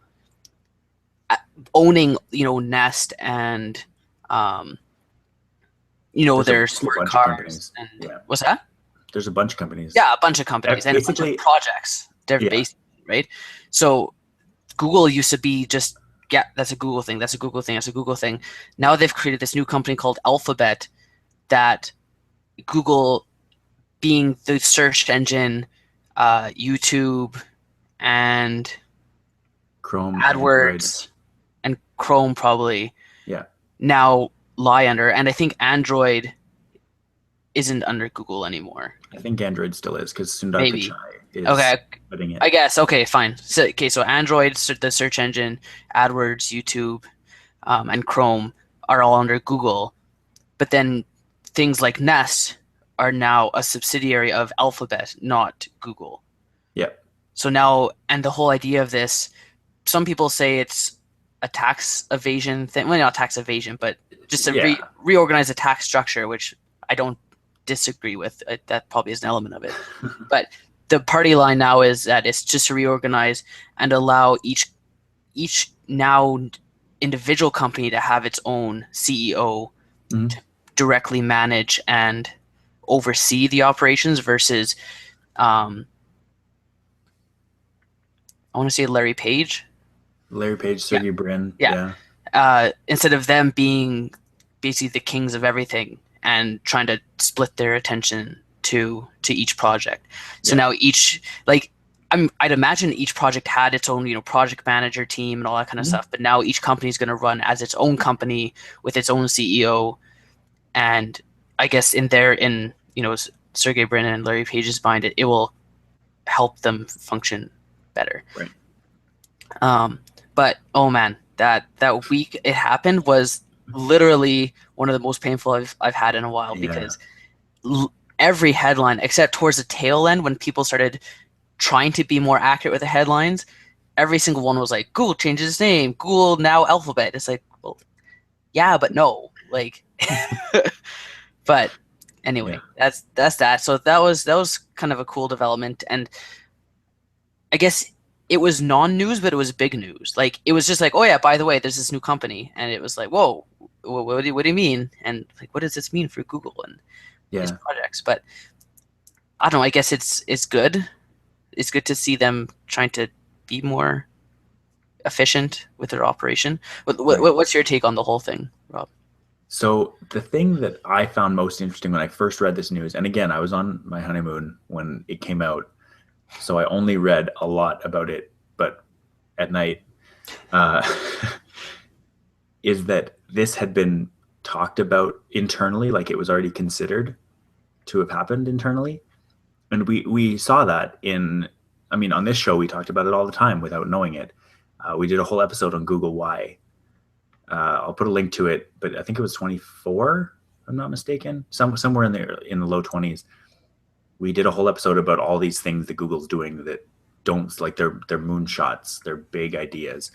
owning, Nest and There's their a smart bunch of cars. companies. And Yeah. what's that? There's a bunch of companies. Yeah, a bunch of companies and a bunch Basically- of projects. They're Yeah. based, right? So Google used to be just, yeah, that's a Google thing. That's a Google thing. That's a Google thing. Now they've created this new company called Alphabet, that Google being the search engine, YouTube, and Chrome, AdWords, and Chrome probably. Yeah. Now lie under, and I think Android isn't under Google anymore. I think Android still is, because Sundar Maybe. Pichai is Okay, putting it. I guess. Okay, fine. So Android, the search engine, AdWords, YouTube, and Chrome are all under Google. But then things like Nest are now a subsidiary of Alphabet, not Google. Yeah. So now, and the whole idea of this, some people say it's a tax evasion thing. Well, not tax evasion, but just to Yeah. reorganize the tax structure, which I don't disagree with. That probably is an element of it. But the party line now is that it's just to reorganize and allow each now individual company to have its own CEO Mhm. to directly manage and oversee the operations versus I want to say Larry Page. Larry Page, Yeah, Sergey Brin. yeah. Yeah. Instead of them being basically the kings of everything and trying to split their attention to each project. So Yeah. now each like I'd imagine each project had its own, project manager team and all that kind of Mhm. stuff. But now each company is going to run as its own company with its own CEO. And I guess in Sergey Brin and Larry Page's mind, it will help them function better. Right. But oh man, that week it happened was literally one of the most painful I've had in a while Yeah. because every headline, except towards the tail end when people started trying to be more accurate with the headlines, every single one was like, Google changes its name, Google now Alphabet. It's like, well, yeah, but no, like, but anyway, Yeah. that's that. So that was kind of a cool development, and I guess it was non-news, but it was big news. Like it was just like, oh yeah, by the way, there's this new company, and it was like, whoa, what do you mean? And like, what does this mean for Google and his Yeah. projects? But I don't know. I guess it's good. It's good to see them trying to be more efficient with their operation. Right. What's your take on the whole thing, Rob? So the thing that I found most interesting when I first read this news, and again, I was on my honeymoon when it came out, so I only read a lot about it, but at night, uh, is that this had been talked about internally, like it was already considered to have happened internally. And we saw that on this show, we talked about it all the time without knowing it. We did a whole episode on Google Why. I'll put a link to it, but I think it was 24, if I'm not mistaken, somewhere in the low 20s. We did a whole episode about all these things that Google's doing that don't, like, they're moonshots, they're big ideas.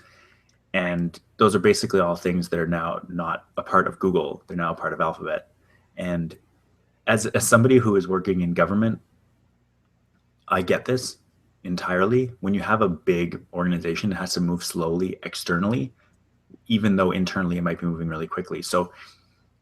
And those are basically all things that are now not a part of Google. They're now a part of Alphabet. And as somebody who is working in government, I get this entirely. When you have a big organization that has to move slowly externally, even though internally it might be moving really quickly. So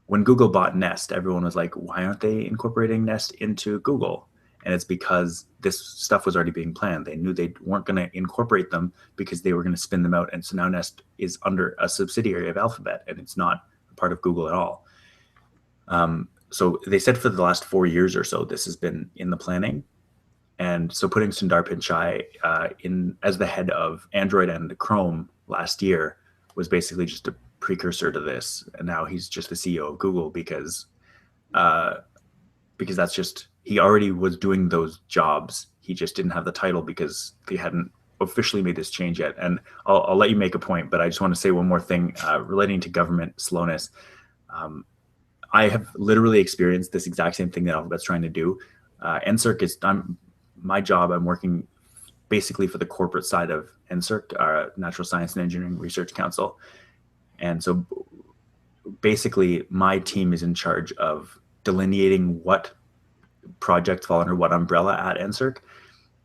when Google bought Nest, everyone was like, why aren't they incorporating Nest into Google? And it's because this stuff was already being planned. They knew they weren't going to incorporate them because they were going to spin them out. And so now Nest is under a subsidiary of Alphabet, and it's not a part of Google at all. So they said for the last 4 years or so, this has been in the planning. And so putting Sundar Pichai in as the head of Android and Chrome last year was basically just a precursor to this. And now he's just the CEO of Google because that's just, he already was doing those jobs. He just didn't have the title because they hadn't officially made this change yet. And I'll let you make a point, but I just want to say one more thing relating to government slowness. I have literally experienced this exact same thing that Alphabet's trying to do. NSERC is, my job, I'm working basically for the corporate side of NSERC, Natural Science and Engineering Research Council. And so basically my team is in charge of delineating what projects fall under what umbrella at NSERC.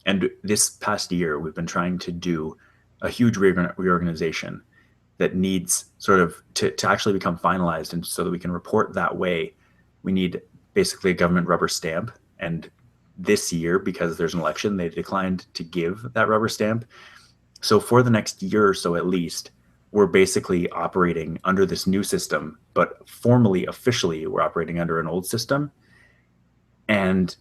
And this past year, we've been trying to do a huge reorganization that needs sort of to actually become finalized. And so that we can report that way, we need basically a government rubber stamp. And this year, because there's an election, they declined to give that rubber stamp. So for the next year or so, at least, we're basically operating under this new system, but formally, officially, we're operating under an old system. And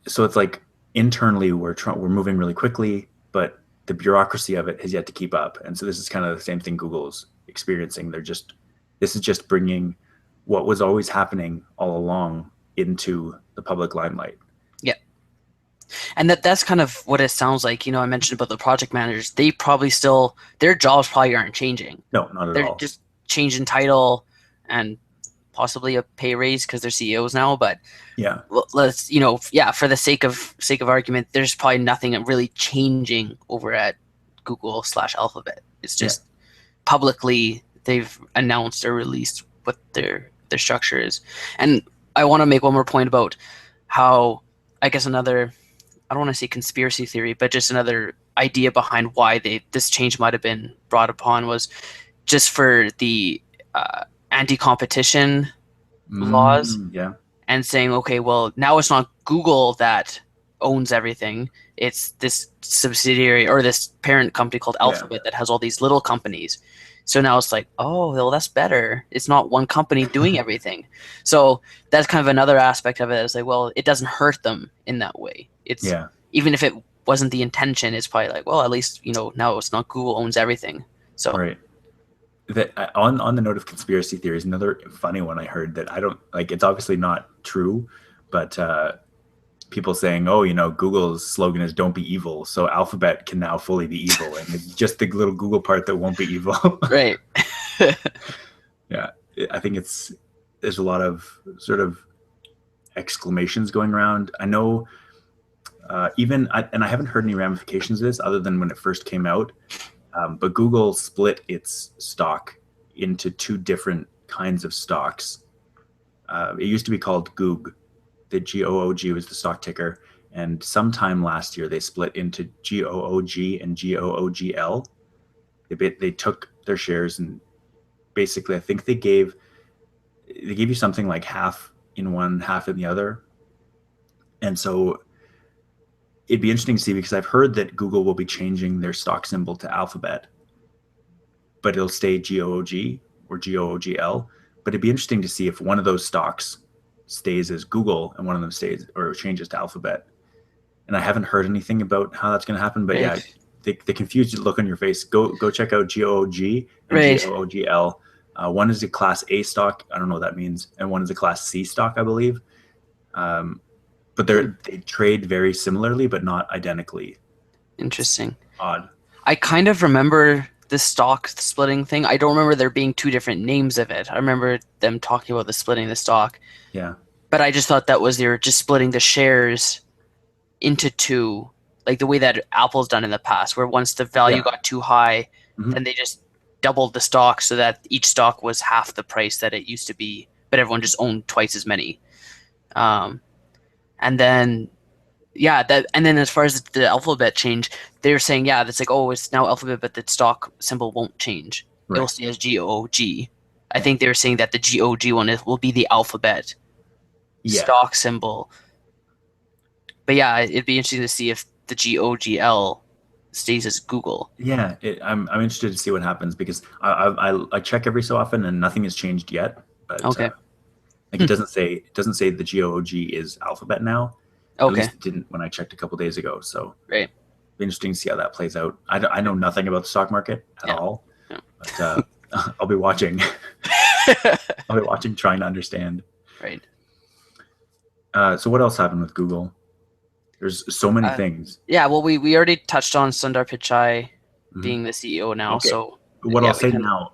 so it's like internally we're moving really quickly, but the bureaucracy of it has yet to keep up. And so this is kind of the same thing Google's experiencing. This is just bringing what was always happening all along into the public limelight. Yeah. And that's kind of what it sounds like. I mentioned about the project managers. They probably still, their jobs probably aren't changing. No, not at all. They're just changing title and possibly a pay raise because they're CEOs now, but Yeah. let's, for the sake of argument, there's probably nothing really changing over at Google/Alphabet. It's just publicly they've announced or released what their structure is. And I want to make one more point about how, I guess, another, I don't want to say conspiracy theory, but just another idea behind why this change might have been brought upon was just for the anti-competition laws, Yeah. and saying, okay, well, now it's not Google that owns everything. It's this subsidiary or this parent company called Alphabet that has all these little companies. So now it's like, oh, well, that's better. It's not one company doing everything. So that's kind of another aspect of it. It's like, well, it doesn't hurt them in that way. It's even if it wasn't the intention, it's probably like, well, at least, now it's not Google owns everything. So Right. On the note of conspiracy theories, another funny one I heard that I don't like, it's obviously not true, but people saying, oh, Google's slogan is "Don't be evil," so Alphabet can now fully be evil, and it's just the little Google part that won't be evil. Right. Yeah, I think there's a lot of sort of exclamations going around. I know, I haven't heard any ramifications of this other than when it first came out. But Google split its stock into two different kinds of stocks. It used to be called Goog. The GOOG was the stock ticker. And sometime last year, they split into GOOG and GOOGL. They took their shares and basically, I think they gave you something like half in one, half in the other. And so it'd be interesting to see, because I've heard that Google will be changing their stock symbol to Alphabet, but it'll stay GOOG or GOOGL. But it'd be interesting to see if one of those stocks stays as Google and one of them stays or changes to Alphabet. And I haven't heard anything about how that's going to happen. But right. the confused look on your face. Go check out GOOG and GOOGL. One is a Class A stock. I don't know what that means. And one is a Class C stock, I believe. But they trade very similarly, but not identically. Interesting. Odd. I kind of remember the stock splitting thing. I don't remember there being two different names of it. I remember them talking about the splitting the stock. Yeah. But I just thought that was they were just splitting the shares into two, like the way that Apple's done in the past, where once the value got too high, then they just doubled the stock so that each stock was half the price that it used to be, but everyone just owned twice as many. And then, as far as the Alphabet change, they're saying, that's like, oh, it's now Alphabet, but the stock symbol won't change. Right. It'll stay as GOOG. I think they were saying that the GOG one will be the Alphabet stock symbol. But it'd be interesting to see if the GOGL stays as Google. Yeah, I'm interested to see what happens, because I check every so often and nothing has changed yet. But, okay. It doesn't say the GOOG is Alphabet now. Okay. At least it didn't when I checked a couple days ago. So right. Be interesting to see how that plays out. I know nothing about the stock market at all. Yeah. But I'll be watching. I'll be watching, trying to understand. Right. So what else happened with Google? There's so many things. Yeah, well, we already touched on Sundar Pichai being the CEO now. Okay. So what I'll say now,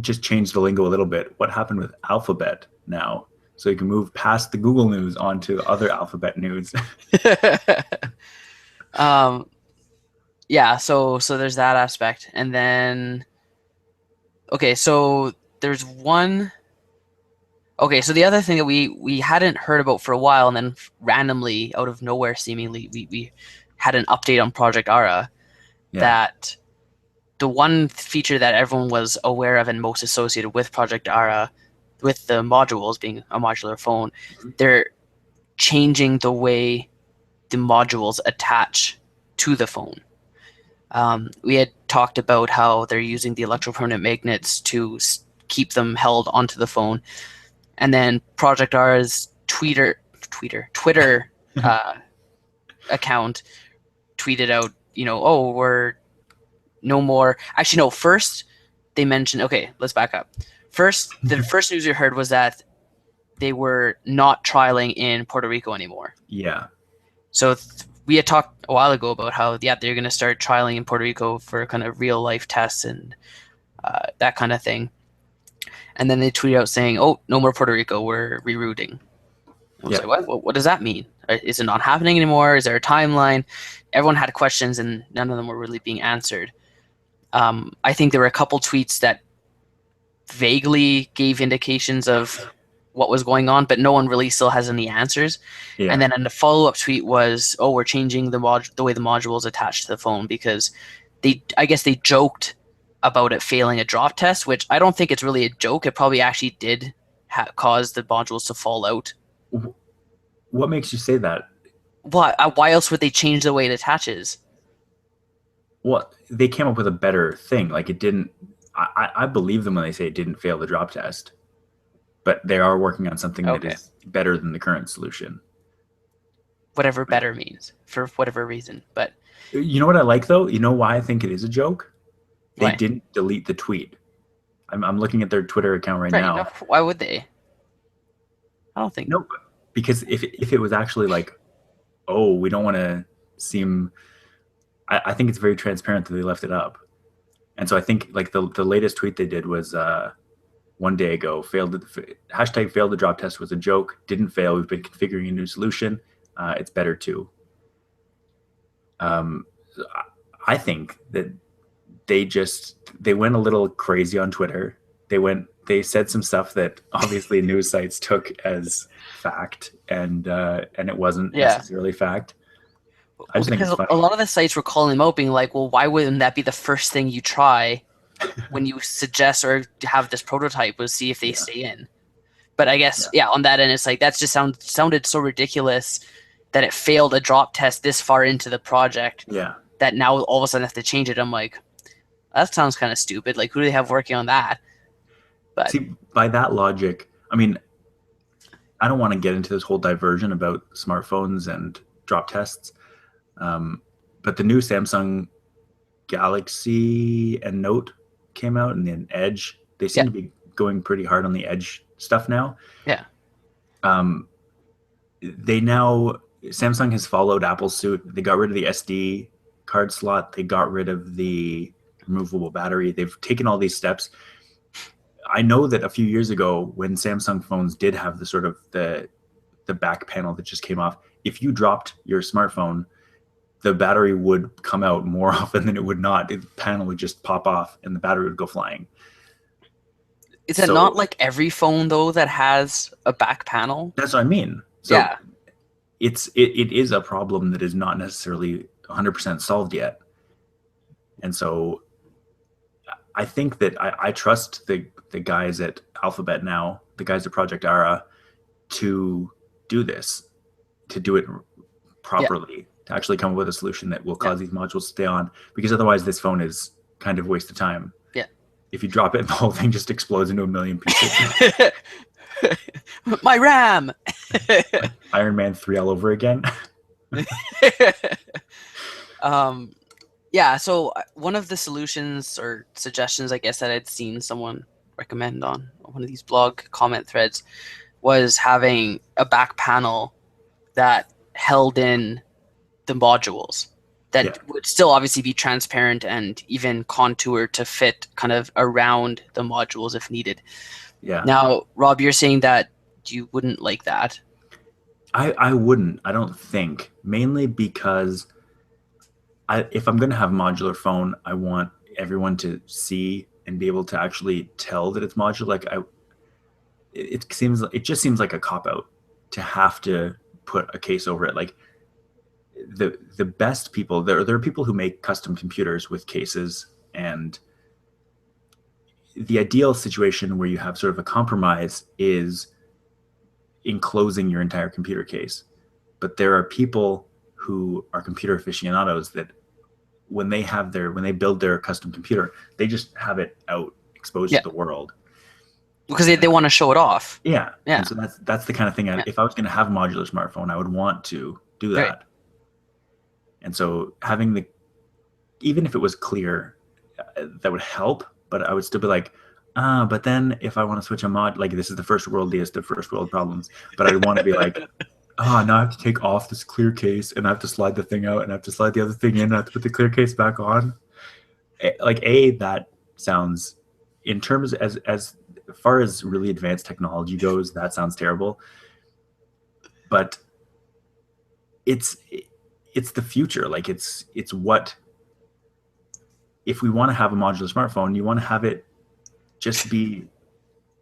just change the lingo a little bit. What happened with Alphabet now? So you can move past the Google news onto other Alphabet news. So there's that aspect. And then, so there's one. So the other thing that we hadn't heard about for a while, and then randomly, out of nowhere, seemingly, we had an update on Project Ara, that the one feature that everyone was aware of and most associated with Project Ara, with the modules being a modular phone, they're changing the way the modules attach to the phone. We had talked about how they're using the electropermanent magnets to keep them held onto the phone. And then Project R's Twitter account tweeted out, we're no more. Actually, no, first they mentioned, let's back up. First, the first news we heard was that they were not trialing in Puerto Rico anymore. Yeah. So we had talked a while ago about how, they're going to start trialing in Puerto Rico for kind of real life tests and that kind of thing. and then they tweet out saying, "Oh, no more Puerto Rico. We're rerouting." I was Yeah. like, what does that mean? Is it not happening anymore? Is there a timeline? Everyone had questions, and none of them were really being answered. I think there were a couple tweets that vaguely gave indications of what was going on, but no one really still has any answers. Yeah. And then the follow-up tweet was, "Oh, we're changing the way the module is attached to the phone," because I guess they joked about it failing a drop test, which I don't think it's really a joke. It probably actually did cause the modules to fall out. What makes you say that? Why else would they change the way it attaches? Well, they came up with a better thing. Like it didn't. I believe them when they say it didn't fail the drop test, but they are working on something that is better than the current solution. Whatever better means, for whatever reason. But you know what I like though? You know why I think it is a joke? They didn't delete the tweet. I'm looking at their Twitter account right now. No, why would they? I don't think. No, because if it was actually like, oh, we don't want to seem. I think it's very transparent that they left it up. And so I think like the latest tweet they did was 1 day ago. Hashtag failed the drop test was a joke. Didn't fail. We've been configuring a new solution. It's better too. I think that they went a little crazy on Twitter. They said some stuff that obviously news sites took as fact, and it wasn't necessarily fact. I just think it's funny. A lot of the sites were calling them out, being like, "Well, why wouldn't that be the first thing you try when you suggest or have this prototype? Was see if they stay in." But I guess on that end, it's like that's just sounded so ridiculous that it failed a drop test this far into the project. Yeah. That now all of a sudden have to change it. I'm like, that sounds kind of stupid. Like, who do they have working on that? But see, by that logic, I mean, I don't want to get into this whole diversion about smartphones and drop tests. But the new Samsung Galaxy and Note came out, and then Edge. They seem to be going pretty hard on the Edge stuff now. Yeah. Samsung has followed Apple's suit. They got rid of the SD card slot. They got rid of the removable battery. They've taken all these steps. I know that a few years ago, when Samsung phones did have the sort of the back panel that just came off, if you dropped your smartphone, the battery would come out more often than it would not. The panel would just pop off and the battery would go flying. Is it not like every phone though that has a back panel? That's what I mean. So it is a problem that is not necessarily 100% solved yet. And so I think that I trust the guys at Alphabet now, the guys at Project Ara, to do this, to do it properly, to actually come up with a solution that will cause these modules to stay on, because otherwise this phone is kind of a waste of time. Yeah. If you drop it, the whole thing just explodes into a million pieces. My RAM! Iron Man 3 all over again. So one of the solutions or suggestions, I guess, that I'd seen someone recommend on one of these blog comment threads was having a back panel that held in the modules that would still obviously be transparent and even contoured to fit kind of around the modules if needed. Yeah. Now, Rob, you're saying that you wouldn't like that. I wouldn't, I don't think, mainly because if I'm going to have a modular phone, I want everyone to see and be able to actually tell that it's modular. Like it just seems like a cop-out to have to put a case over it. Like the best people, there are people who make custom computers with cases, and the ideal situation where you have sort of a compromise is enclosing your entire computer case. But there are people who are computer aficionados that when they build their custom computer, they just have it out exposed to the world. Because they want to show it off. Yeah. And so that's the kind of thing, if I was going to have a modular smartphone, I would want to do that. Right. And so even if it was clear, that would help, but I would still be like, but then if I want to switch a mod, like this is the first world problems, but I want to be like, now I have to take off this clear case and I have to slide the thing out and I have to slide the other thing in and I have to put the clear case back on. That sounds, in terms as as far as really advanced technology goes, that sounds terrible. But it's the future. Like it's what, if we want to have a modular smartphone, you want to have it just be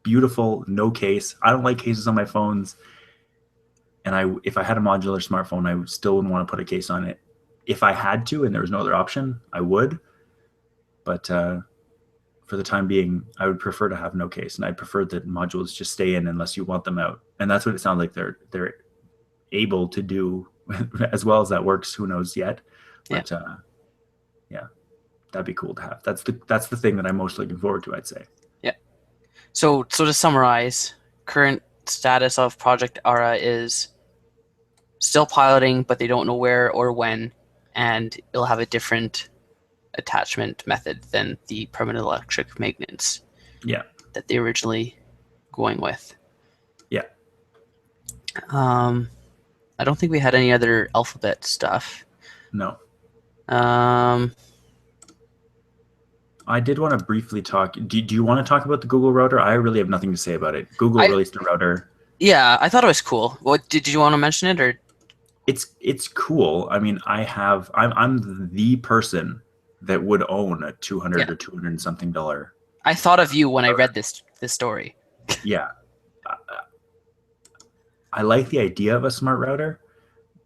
beautiful, no case. I don't like cases on my phones. And if I had a modular smartphone, I still wouldn't want to put a case on it. If I had to and there was no other option, I would. But for the time being, I would prefer to have no case, and I'd prefer that modules just stay in unless you want them out. And that's what it sounds like they're able to do. As well as that works, who knows yet? But yeah, that'd be cool to have. That's the thing that I'm most looking forward to, I'd say. Yeah. So to summarize, current status of Project Ara is still piloting, but they don't know where or when, and it'll have a different attachment method than the permanent electric magnets. Yeah. That they originally going with. Yeah. I don't think we had any other alphabet stuff. No. Um, I did want to briefly talk. Do you want to talk about the Google router? I really have nothing to say about it. Google released a router. Yeah, I thought it was cool. What did you want to mention it, or? It's cool. I mean, I'm the person that would own a $200 or $200 and something dollar. I thought of you when I read this story. Yeah. I like the idea of a smart router,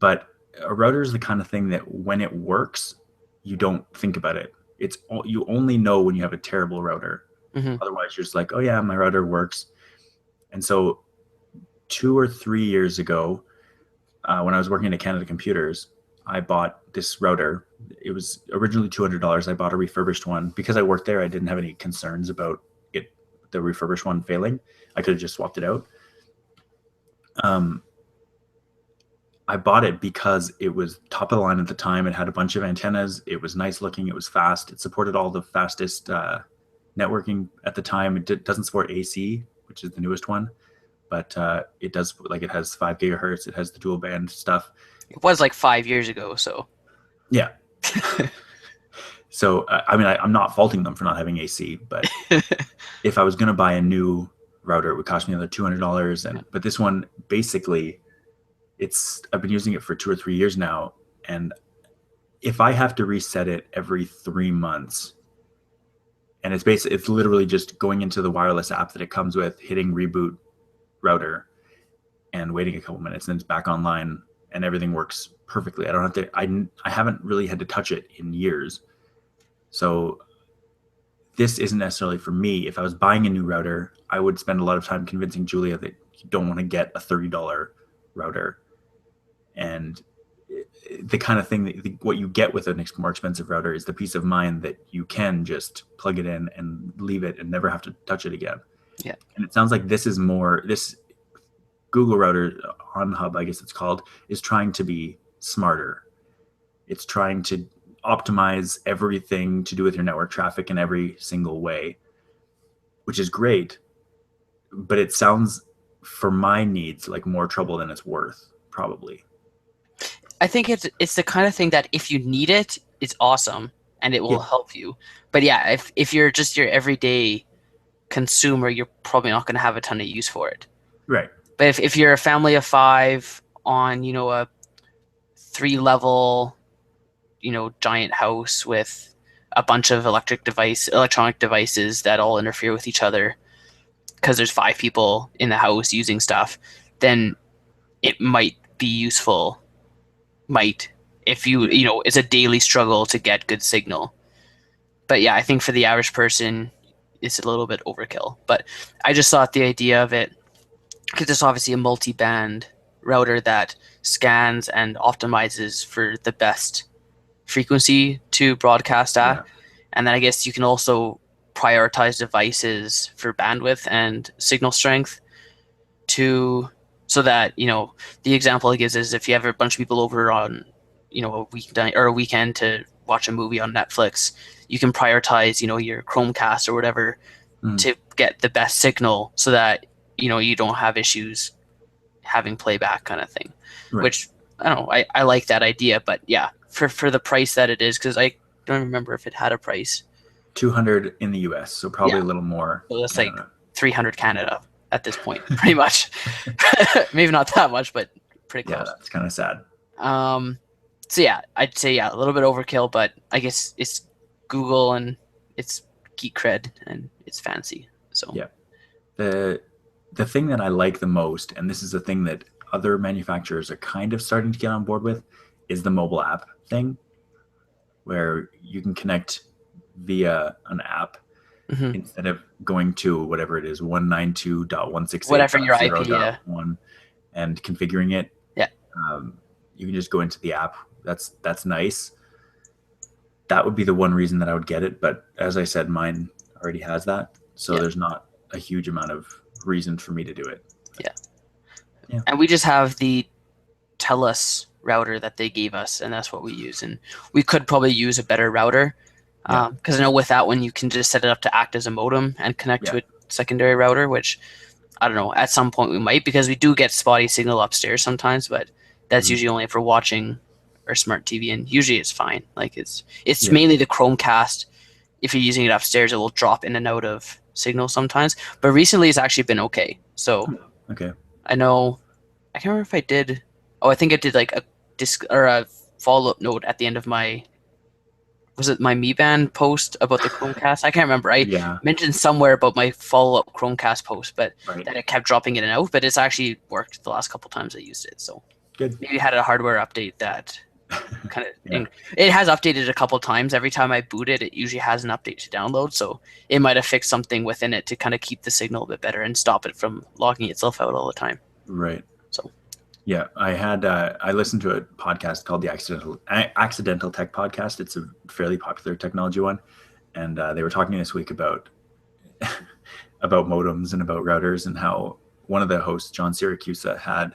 but a router is the kind of thing that when it works, you don't think about it. You only know when you have a terrible router. Mm-hmm. Otherwise, you're just like, oh yeah, my router works. And so 2 or 3 years ago, when I was working at Canada Computers, I bought this router. It was originally $200. I bought a refurbished one. Because I worked there, I didn't have any concerns about the refurbished one failing. I could have just swapped it out. I bought it because it was top of the line at the time. It had a bunch of antennas. It was nice looking. It was fast. It supported all the fastest networking at the time. It doesn't support AC, which is the newest one, but it does. Like, it has 5 gigahertz. It has the dual band stuff. It was like 5 years ago, so yeah. So I mean, I'm not faulting them for not having AC, but if I was going to buy a new router, it would cost me another $200. But this one, basically, I've been using it for 2 or 3 years now, and if I have to reset it every 3 months, and it's literally just going into the wireless app that it comes with, hitting reboot router, and waiting a couple minutes, and it's back online, and everything works perfectly. I don't have to. I haven't really had to touch it in years, so this isn't necessarily for me. If I was buying a new router, I would spend a lot of time convincing Julia that you don't want to get a $30 router. And the kind of thing that what you get with a more expensive router is the peace of mind that you can just plug it in and leave it and never have to touch it again. Yeah. And it sounds like this Google router on Hub, I guess it's called, is trying to be smarter. It's trying to optimize everything to do with your network traffic in every single way, which is great. But it sounds, for my needs, like more trouble than it's worth, probably. I think it's the kind of thing that if you need it, it's awesome and it will help you. But yeah, if you're just your everyday consumer, you're probably not going to have a ton of use for it. Right. But if you're a family of 5 on, a 3-level, giant house with a bunch of electronic devices that all interfere with each other because there's 5 people in the house using stuff, then it might be useful. If it's a daily struggle to get good signal. But yeah, I think for the average person, it's a little bit overkill. But I just thought the idea of it, because it's obviously a multi-band router that scans and optimizes for the best frequency to broadcast at. Yeah. And then I guess you can also prioritize devices for bandwidth and signal strength so that, the example it gives is if you have a bunch of people over on, a weekend to watch a movie on Netflix, you can prioritize, your Chromecast or whatever to get the best signal so that, you don't have issues having playback kind of thing, right. Which I don't know. I like that idea, but yeah, for the price that it is, because I don't remember if it had a price. $200 in the US, so probably a little more. So that's like 300 Canada at this point, pretty much. Maybe not that much, but pretty close. Yeah, that's kind of sad. So yeah, I'd say a little bit overkill, but I guess it's Google and it's geek cred and it's fancy. So yeah, the thing that I like the most, and this is the thing that other manufacturers are kind of starting to get on board with, is the mobile app thing, where you can connect via an app instead of going to whatever it is, 192.168.0.1 whatever your IP, and configuring it. Yeah. You can just go into the app. That's nice. That would be the one reason that I would get it. But as I said, mine already has that. So there's not a huge amount of reason for me to do it. Yeah. And we just have the TELUS router that they gave us, and that's what we use. And we could probably use a better router because I know with that one, you can just set it up to act as a modem and connect to a secondary router, which I don't know, at some point we might, because we do get spotty signal upstairs sometimes, but that's usually only if we're watching our smart TV, and usually it's fine. Like it's mainly the Chromecast. If you're using it upstairs, it will drop in and out of signal sometimes. But recently it's actually been okay. So I know, I can't remember if I did. Oh, I think I did like a disc or a follow-up note at the end of my, was it my Mi Band post about the Chromecast? I can't remember. I mentioned somewhere about my follow-up Chromecast post, but that it kept dropping in and out. But it's actually worked the last couple times I used it. So good. Maybe had a hardware update that kind of it has updated a couple times. Every time I boot it, it usually has an update to download. So it might have fixed something within it to kind of keep the signal a bit better and stop it from logging itself out all the time. Right. So yeah, I listened to a podcast called the Accidental Tech Podcast. It's a fairly popular technology one, and they were talking this week about about modems and about routers, and how one of the hosts, John Siracusa, had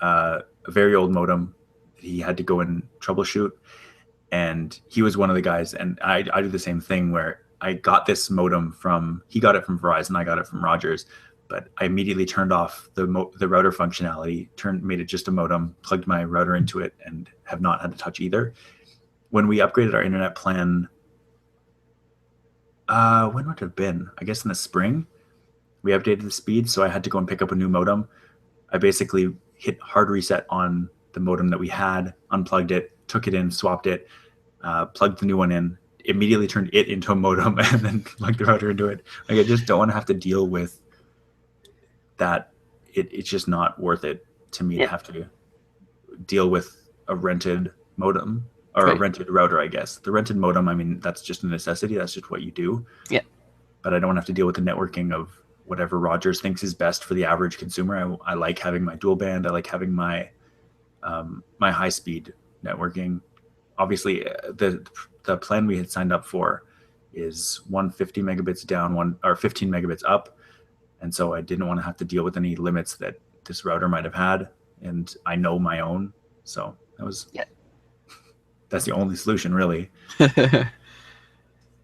a very old modem he had to go and troubleshoot, and he was one of the guys, and I do the same thing where I got this modem he got it from Verizon, I got it from Rogers, but I immediately turned off the router functionality, made it just a modem, plugged my router into it, and have not had to touch either. When we upgraded our internet plan, when would it have been? I guess in the spring, we updated the speed, so I had to go and pick up a new modem. I basically hit hard reset on the modem that we had, unplugged it, took it in, swapped it, plugged the new one in, immediately turned it into a modem, and then plugged the router into it. Like, I just don't want to have to deal with that. It's just not worth it to me to have to deal with a rented modem or a rented router, I guess. The rented modem, I mean, that's just a necessity. That's just what you do. Yeah. But I don't have to deal with the networking of whatever Rogers thinks is best for the average consumer. I like having my dual band. I like having my my high speed networking. Obviously, the plan we had signed up for is 150 megabits down, 15 megabits up, and so I didn't want to have to deal with any limits that this router might have had, and I know my own, so that's the only solution, really.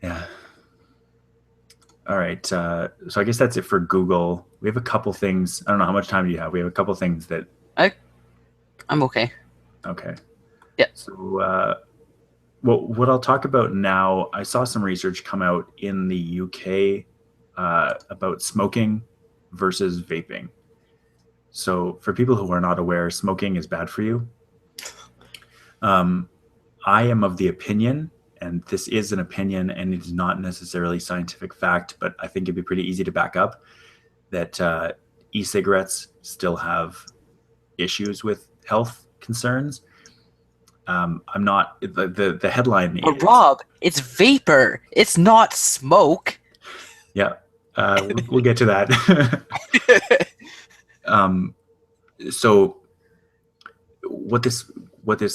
Yeah. All right. So I guess that's it for Google. We have a couple things. I don't know how much time do you have. We have a couple things that I'm okay. Okay. Yeah. So what I'll talk about now, I saw some research come out in the UK about smoking versus vaping. So for people who are not aware, smoking is bad for you. I am of the opinion, and this is an opinion and it is not necessarily scientific fact, but I think it'd be pretty easy to back up, that e-cigarettes still have issues with health concerns. I'm not, the headline is, Rob, it's vapor, it's not smoke. Yeah. We'll get to that. So what this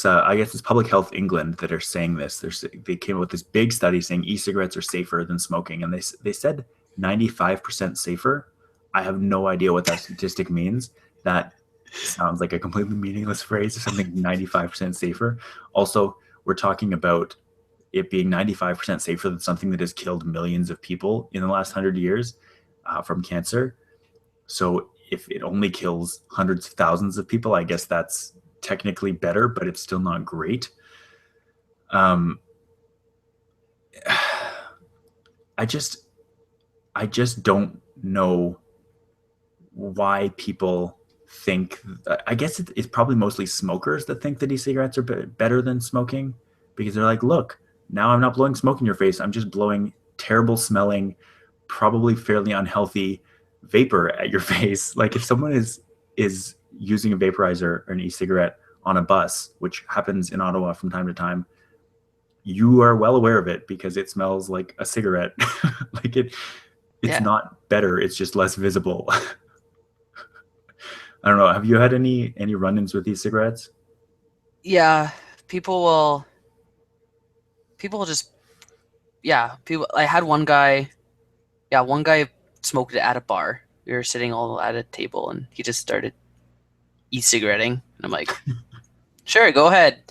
I guess it's Public Health England that are saying this. They came up with this big study saying e-cigarettes are safer than smoking, and they said 95% safer. I have no idea what that statistic means. That sounds like a completely meaningless phrase. Something 95% safer. Also, we're talking about it being 95% safer than something that has killed millions of people in the last 100 years from cancer. So if it only kills hundreds of thousands of people, I guess that's technically better, but it's still not great. I just don't know why people think. I guess it's probably mostly smokers that think that e-cigarettes are better than smoking, because they're like, look, now I'm not blowing smoke in your face. I'm just blowing terrible smelling, probably fairly unhealthy vapor at your face. Like if someone is using a vaporizer or an e-cigarette on a bus, which happens in Ottawa from time to time, you are well aware of it because it smells like a cigarette. Like it's Yeah. not better, it's just less visible. I don't know. Have you had any run-ins with these cigarettes? Yeah. People will just, yeah, people, I had one guy, yeah, one guy smoked it at a bar. We were sitting all at a table and he just started e-cigaretting. And I'm like, sure, go ahead.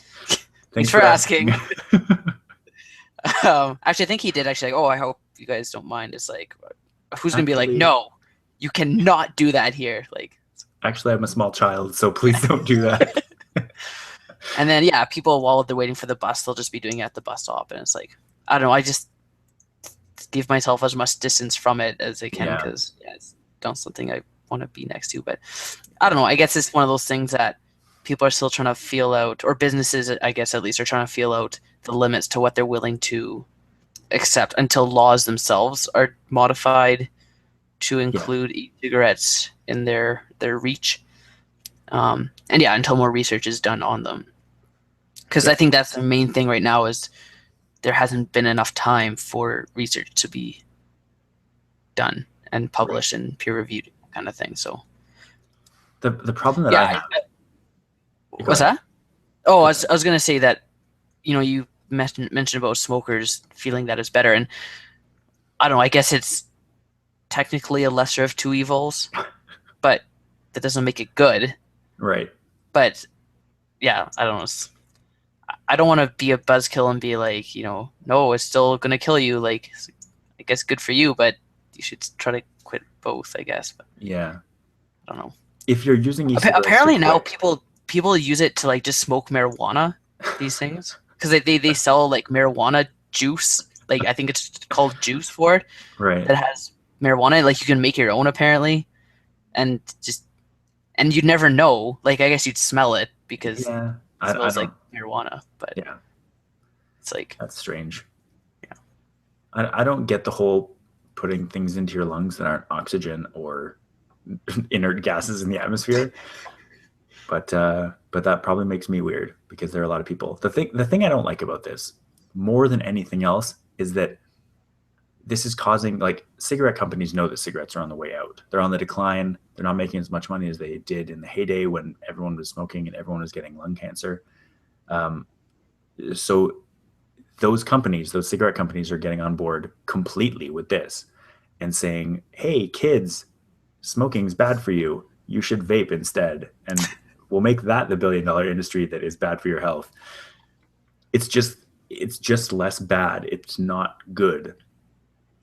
Thanks for asking. Actually, I think he did actually like, oh, I hope you guys don't mind. It's like, who's going to be like, no, you cannot do that here. Like, actually, I'm a small child, so please don't do that. And then, yeah, people, while they're waiting for the bus, they'll just be doing it at the bus stop. And it's like, I don't know, I just give myself as much distance from it as I can because it's not something I want to be next to. But I don't know, I guess it's one of those things that people are still trying to feel out, or businesses, I guess at least, are trying to feel out the limits to what they're willing to accept until laws themselves are modified to include e-cigarettes in their reach. And yeah, until more research is done on them. Because I think that's the main thing right now is there hasn't been enough time for research to be done and published and peer-reviewed kind of thing. So the problem that I have... What's that? Oh, I was going to say that, you mentioned about smokers feeling that it's better. And I don't know, I guess it's technically a lesser of two evils, but that doesn't make it good. Right. But yeah, I don't know. I don't want to be a buzzkill and be like, no, it's still going to kill you. Like, I guess good for you, but you should try to quit both, I guess. But yeah. I don't know. If you're using e-cigarettes, apparently now people use it to like just smoke marijuana, these things, because they sell like marijuana juice. Like I think it's called juice for it. Right. That has marijuana. Like you can make your own apparently, and you'd never know. Like I guess you'd smell it because it smells like marijuana. But yeah, it's like that's strange. Yeah. I don't get the whole putting things into your lungs that aren't oxygen or inert gases in the atmosphere. But that probably makes me weird because there are a lot of people. The thing I don't like about this more than anything else is that this is causing, like, cigarette companies know that cigarettes are on the way out. They're on the decline. They're not making as much money as they did in the heyday when everyone was smoking and everyone was getting lung cancer. So those cigarette companies are getting on board completely with this and saying, hey, kids, smoking's bad for you. You should vape instead. And we'll make that the billion-dollar industry that is bad for your health. It's just less bad. It's not good.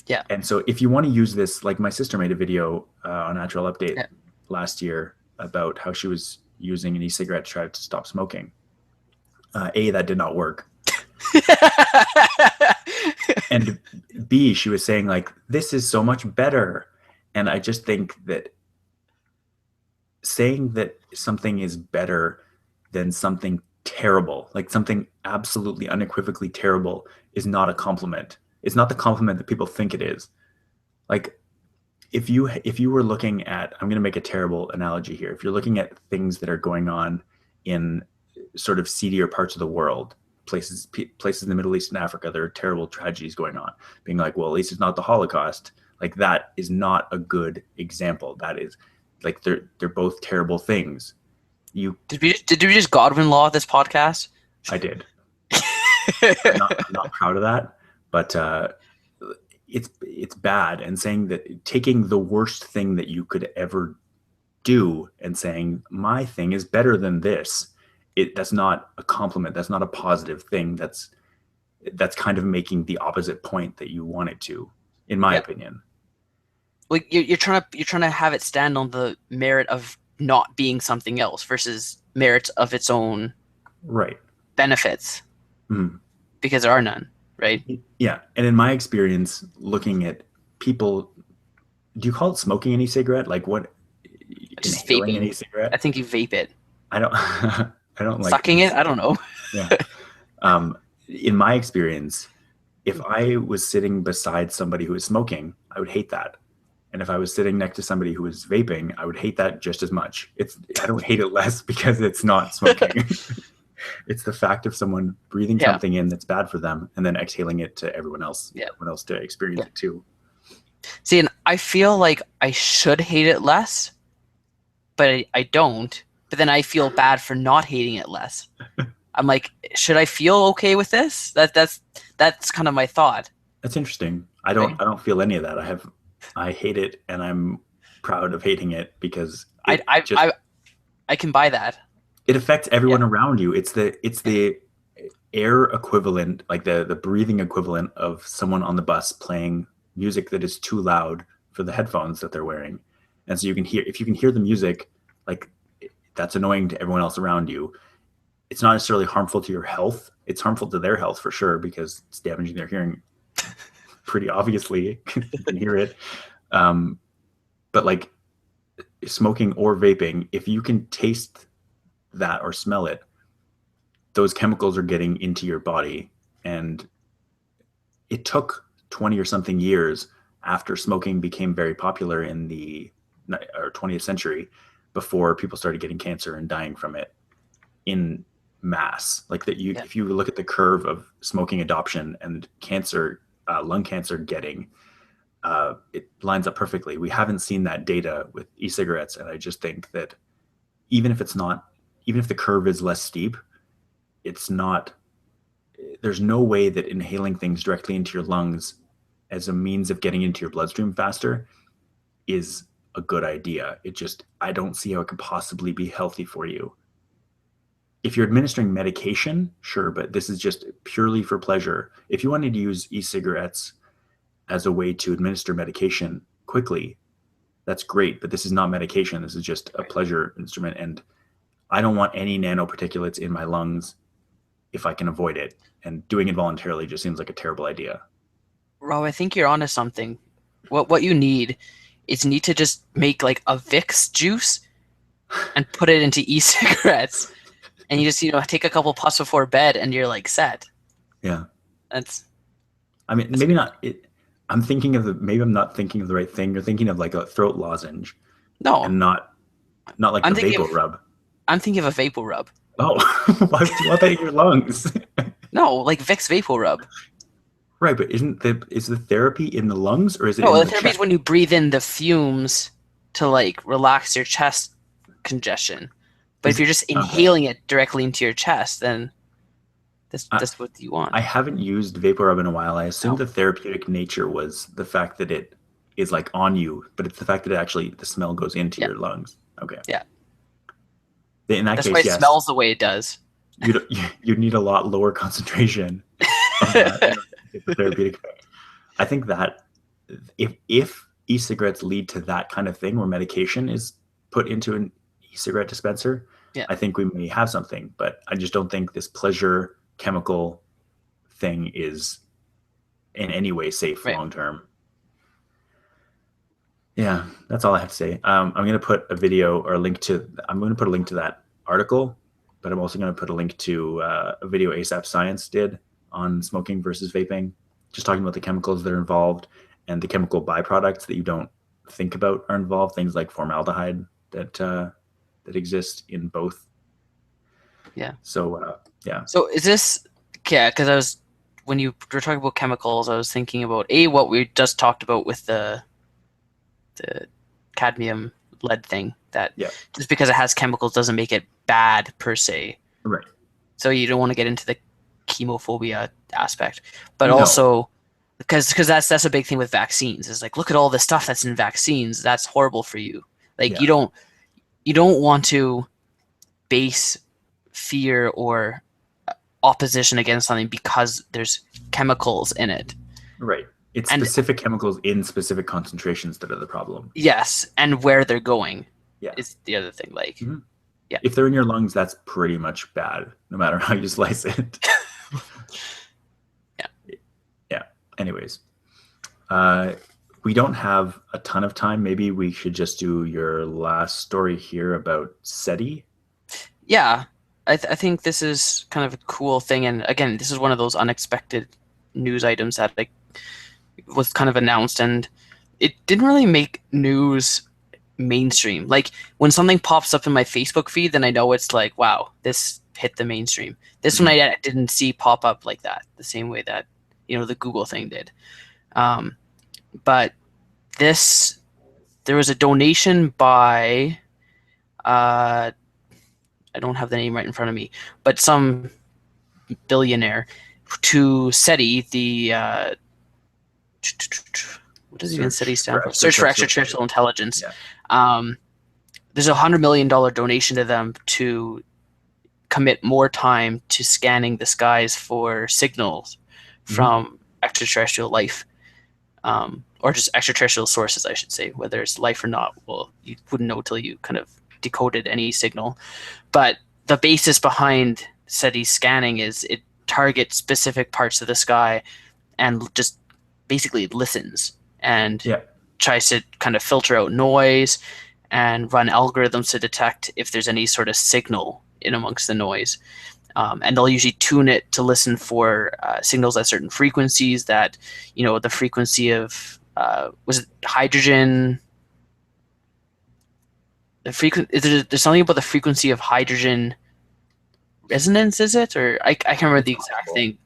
Yeah. And so if you want to use this, like my sister made a video on Attrell Update last year about how she was using an e-cigarette to try to stop smoking. That did not work. And B, she was saying like, this is so much better. And I just think that saying that something is better than something terrible, like something absolutely unequivocally terrible, is not a compliment. It's not the compliment that people think it is. Like if you were looking at, I'm going to make a terrible analogy here. If you're looking at things that are going on in sort of seedier parts of the world, places in the Middle East and Africa, there are terrible tragedies going on, being like, well, at least it's not the Holocaust. Like that is not a good example. That is like, they're both terrible things. Did we just Godwin law this podcast? I did. I'm not proud of that, but it's bad. And saying that, taking the worst thing that you could ever do and saying my thing is better than this, that's not a compliment. That's not a positive thing. That's kind of making the opposite point that you want it to, in my opinion. Like you're trying to have it stand on the merit of not being something else versus merit of its own benefits, because there are none, right? Yeah, and in my experience, looking at people Do you call it smoking an e-cigarette? Like what? Just Inhaling an vaping. I e-cigarette? think you vape it. I don't. I don't like Sucking it? I don't know. Yeah. In my experience, if I was sitting beside somebody who was smoking, I would hate that. And if I was sitting next to somebody who was vaping, I would hate that just as much. I don't hate it less because it's not smoking. It's the fact of someone breathing Yeah. something in that's bad for them and then exhaling it to everyone else. Yeah. Everyone else to experience it too. See, and I feel like I should hate it less, but I don't. But then I feel bad for not hating it less. I'm like, should I feel okay with this? That's kind of my thought. That's interesting. I Right? don't feel any of that. I hate it and I'm proud of hating it because I I can buy that. it affects everyone Yeah. around you. It's the air equivalent, like the breathing equivalent of someone on the bus playing music that is too loud for the headphones that they're wearing. And so if you can hear the music, like that's annoying to everyone else around you. It's not necessarily harmful to your health. It's harmful to their health for sure because it's damaging their hearing pretty obviously. You can hear it. But like smoking or vaping, if you can taste that or smell it, those chemicals are getting into your body. And it took 20 or something years after smoking became very popular in the 20th century before people started getting cancer and dying from it in mass. Like that, if you look at the curve of smoking adoption and cancer, lung cancer getting, it lines up perfectly. We haven't seen that data with e-cigarettes, and I just think that even if the curve is less steep, it's not. There's no way that inhaling things directly into your lungs as a means of getting into your bloodstream faster is a good idea. I don't see how it could possibly be healthy for you. If you're administering medication, sure, but this is just purely for pleasure. If you wanted to use e-cigarettes as a way to administer medication quickly, that's great, but this is not medication. This is just a pleasure instrument, and I don't want any nanoparticulates in my lungs if I can avoid it. And doing it voluntarily just seems like a terrible idea. Rob, I think you're onto something. What you need is you need to just make like a Vicks juice and put it into e-cigarettes, and you just take a couple puffs before bed, and you're like set. Yeah. That's Maybe not. Maybe I'm not thinking of the right thing. You're thinking of like a throat lozenge, no. and not like I'm the thinking vapor rub. I'm thinking of a vapor rub. Oh, why would you want that in your lungs? No, like Vicks vapor rub. Right, but is the therapy in the lungs or is it No, in the the therapy is chest? when you breathe in the fumes to like relax your chest congestion. But if you're just inhaling it directly into your chest, then that's what you want. I haven't used vapor rub in a while. I assumed the therapeutic nature was the fact that it is like on you, but it's the fact that the smell goes into your lungs. Okay. Yeah. In that That's case, why it yes. smells the way it does. You need a lot lower concentration of that the therapeutic effect. I think that if e-cigarettes lead to that kind of thing where medication is put into an e-cigarette dispenser, I think we may have something, but I just don't think this pleasure chemical thing is in any way safe long term. Yeah, that's all I have to say. I'm going to put a video or I'm going to put a link to that article, but I'm also going to put a link to a video ASAP Science did on smoking versus vaping, just talking about the chemicals that are involved and the chemical byproducts that you don't think about are involved, things like formaldehyde that exist in both. Yeah. So, yeah. So is this, because when you were talking about chemicals, I was thinking about what we just talked about with the cadmium lead thing, that just because it has chemicals doesn't make it bad per se. Right. So you don't want to get into the chemophobia aspect, but also because that's a big thing with vaccines. It's like, look at all the stuff that's in vaccines. That's horrible for you. Like you don't want to base fear or opposition against something because there's chemicals in it. Right. It's specific chemicals in specific concentrations that are the problem. Yes, and where they're going is the other thing. Like, if they're in your lungs, that's pretty much bad, no matter how you slice it. Yeah. Anyways, we don't have a ton of time. Maybe we should just do your last story here about SETI. Yeah, I think this is kind of a cool thing, and again, this is one of those unexpected news items that like was kind of announced, and it didn't really make news mainstream. Like when something pops up in my Facebook feed, then I know it's like, wow, this hit the mainstream. This one I didn't see pop up like that, the same way that the Google thing did. But there was a donation by I don't have the name right in front of me, but some billionaire to SETI, the what does even SETI stand for? Search for Extraterrestrial Intelligence. Yeah. There's $100 million donation to them to commit more time to scanning the skies for signals from extraterrestrial life, or just extraterrestrial sources, I should say. Whether it's life or not, well, you wouldn't know till you kind of decoded any signal. But the basis behind SETI scanning is it targets specific parts of the sky and just basically listens and tries to kind of filter out noise and run algorithms to detect if there's any sort of signal in amongst the noise. And they'll usually tune it to listen for signals at certain frequencies that, the frequency of, was it hydrogen? There's something about the frequency of hydrogen resonance, is it? Or I can't remember the exact thing.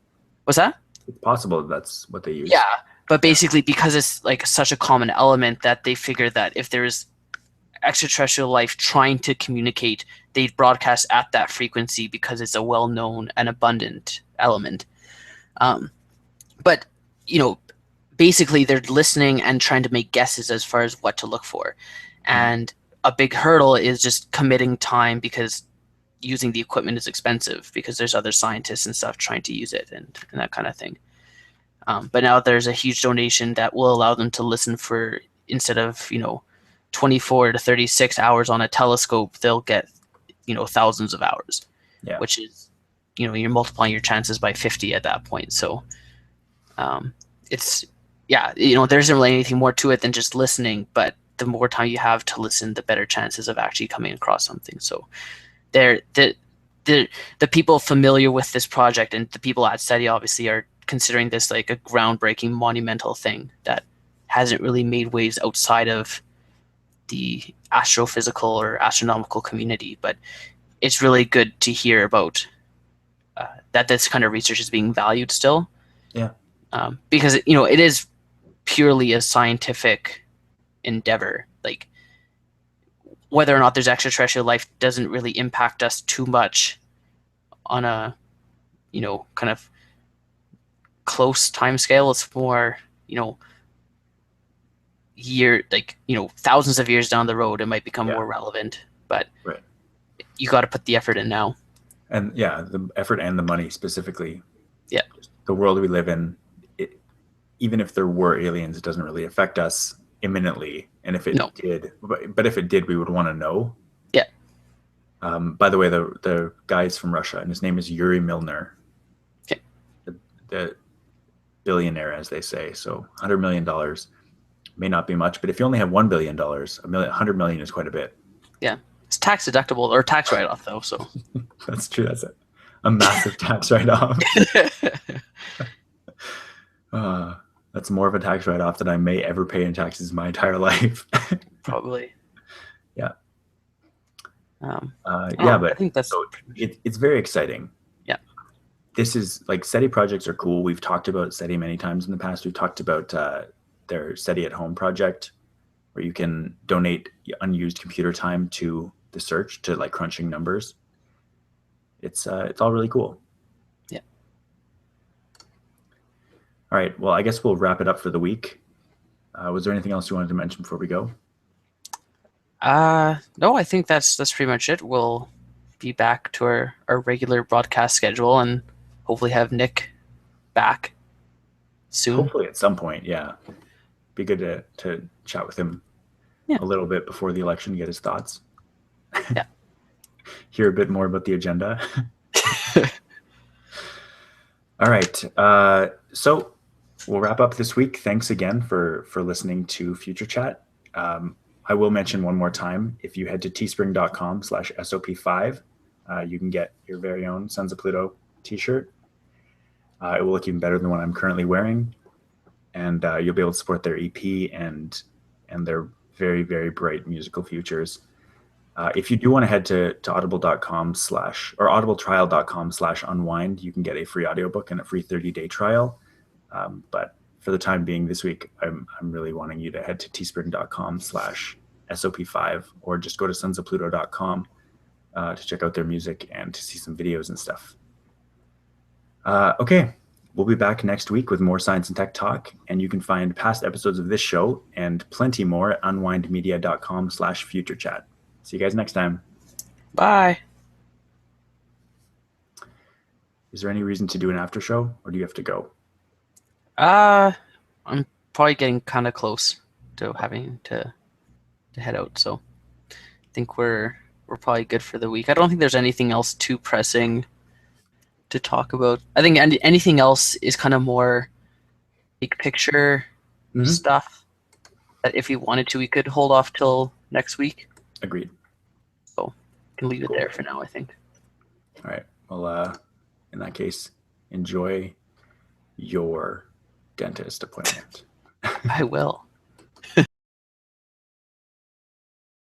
What's that? It's possible that's what they use. Yeah, but basically because it's like such a common element that they figure that if there's extraterrestrial life trying to communicate, they'd broadcast at that frequency because it's a well-known and abundant element. But, basically they're listening and trying to make guesses as far as what to look for. And a big hurdle is just committing time because using the equipment is expensive because there's other scientists and stuff trying to use it and that kind of thing. But now there's a huge donation that will allow them to listen for, instead of, 24 to 36 hours on a telescope, they'll get, thousands of hours, which is, you're multiplying your chances by 50 at that point. So it's, there isn't really anything more to it than just listening, but the more time you have to listen, the better chances of actually coming across something. So the people familiar with this project and the people at SETI obviously are considering this like a groundbreaking, monumental thing that hasn't really made waves outside of the astrophysical or astronomical community. But it's really good to hear about that this kind of research is being valued still. Yeah. Because it is purely a scientific endeavor. Like whether or not there's extraterrestrial life doesn't really impact us too much on a kind of close time scale. It's more thousands of years down the road it might become more relevant, but you got to put the effort in now. And the effort and the money specifically. Yeah. The world we live in, even if there were aliens, it doesn't really affect us imminently. And if it did, but if it did, we would want to know. Yeah. By the way, the guy's from Russia, and his name is Yuri Milner. Okay. The billionaire, as they say. So $100 million may not be much, but if you only have $1 billion, $100 million is quite a bit. Yeah. It's tax deductible or tax write-off though. So that's true. That's a massive tax write-off. That's more of a tax write-off than I may ever pay in taxes my entire life. Probably. Yeah. But I think that's it's very exciting. Yeah. This is like SETI projects are cool. We've talked about SETI many times in the past. We've talked about their SETI at Home project, where you can donate unused computer time to the search, to like crunching numbers. It's all really cool. Yeah. All right. Well, I guess we'll wrap it up for the week. Was there anything else you wanted to mention before we go? No, I think that's pretty much it. We'll be back to our regular broadcast schedule and hopefully have Nick back soon. Hopefully at some point, yeah. Be good to chat with him a little bit before the election, get his thoughts. Yeah. Hear a bit more about the agenda. All right. So we'll wrap up this week. Thanks again for listening to Future Chat. I will mention one more time, if you head to teespring.com/SOP5, you can get your very own Sons of Pluto t-shirt. It will look even better than the one I'm currently wearing. And you'll be able to support their EP and their very, very bright musical futures. If you do want to head to audibletrial.com/unwind, you can get a free audiobook and a free 30-day trial. But for the time being this week, I'm really wanting you to head to teespring.com/SOP5 or just go to sonsofpluto.com to check out their music and to see some videos and stuff. Okay, we'll be back next week with more science and tech talk, and you can find past episodes of this show and plenty more at unwindmedia.com/futurechat. See you guys next time. Bye. Is there any reason to do an after show, or do you have to go? I'm probably getting kind of close to having to head out, so I think we're probably good for the week. I don't think there's anything else too pressing to talk about. I think anything else is kind of more big picture stuff that if we wanted to, we could hold off till next week. Agreed. So we can leave it there for now, I think. All right. Well, in that case, enjoy your dentist appointment. I will.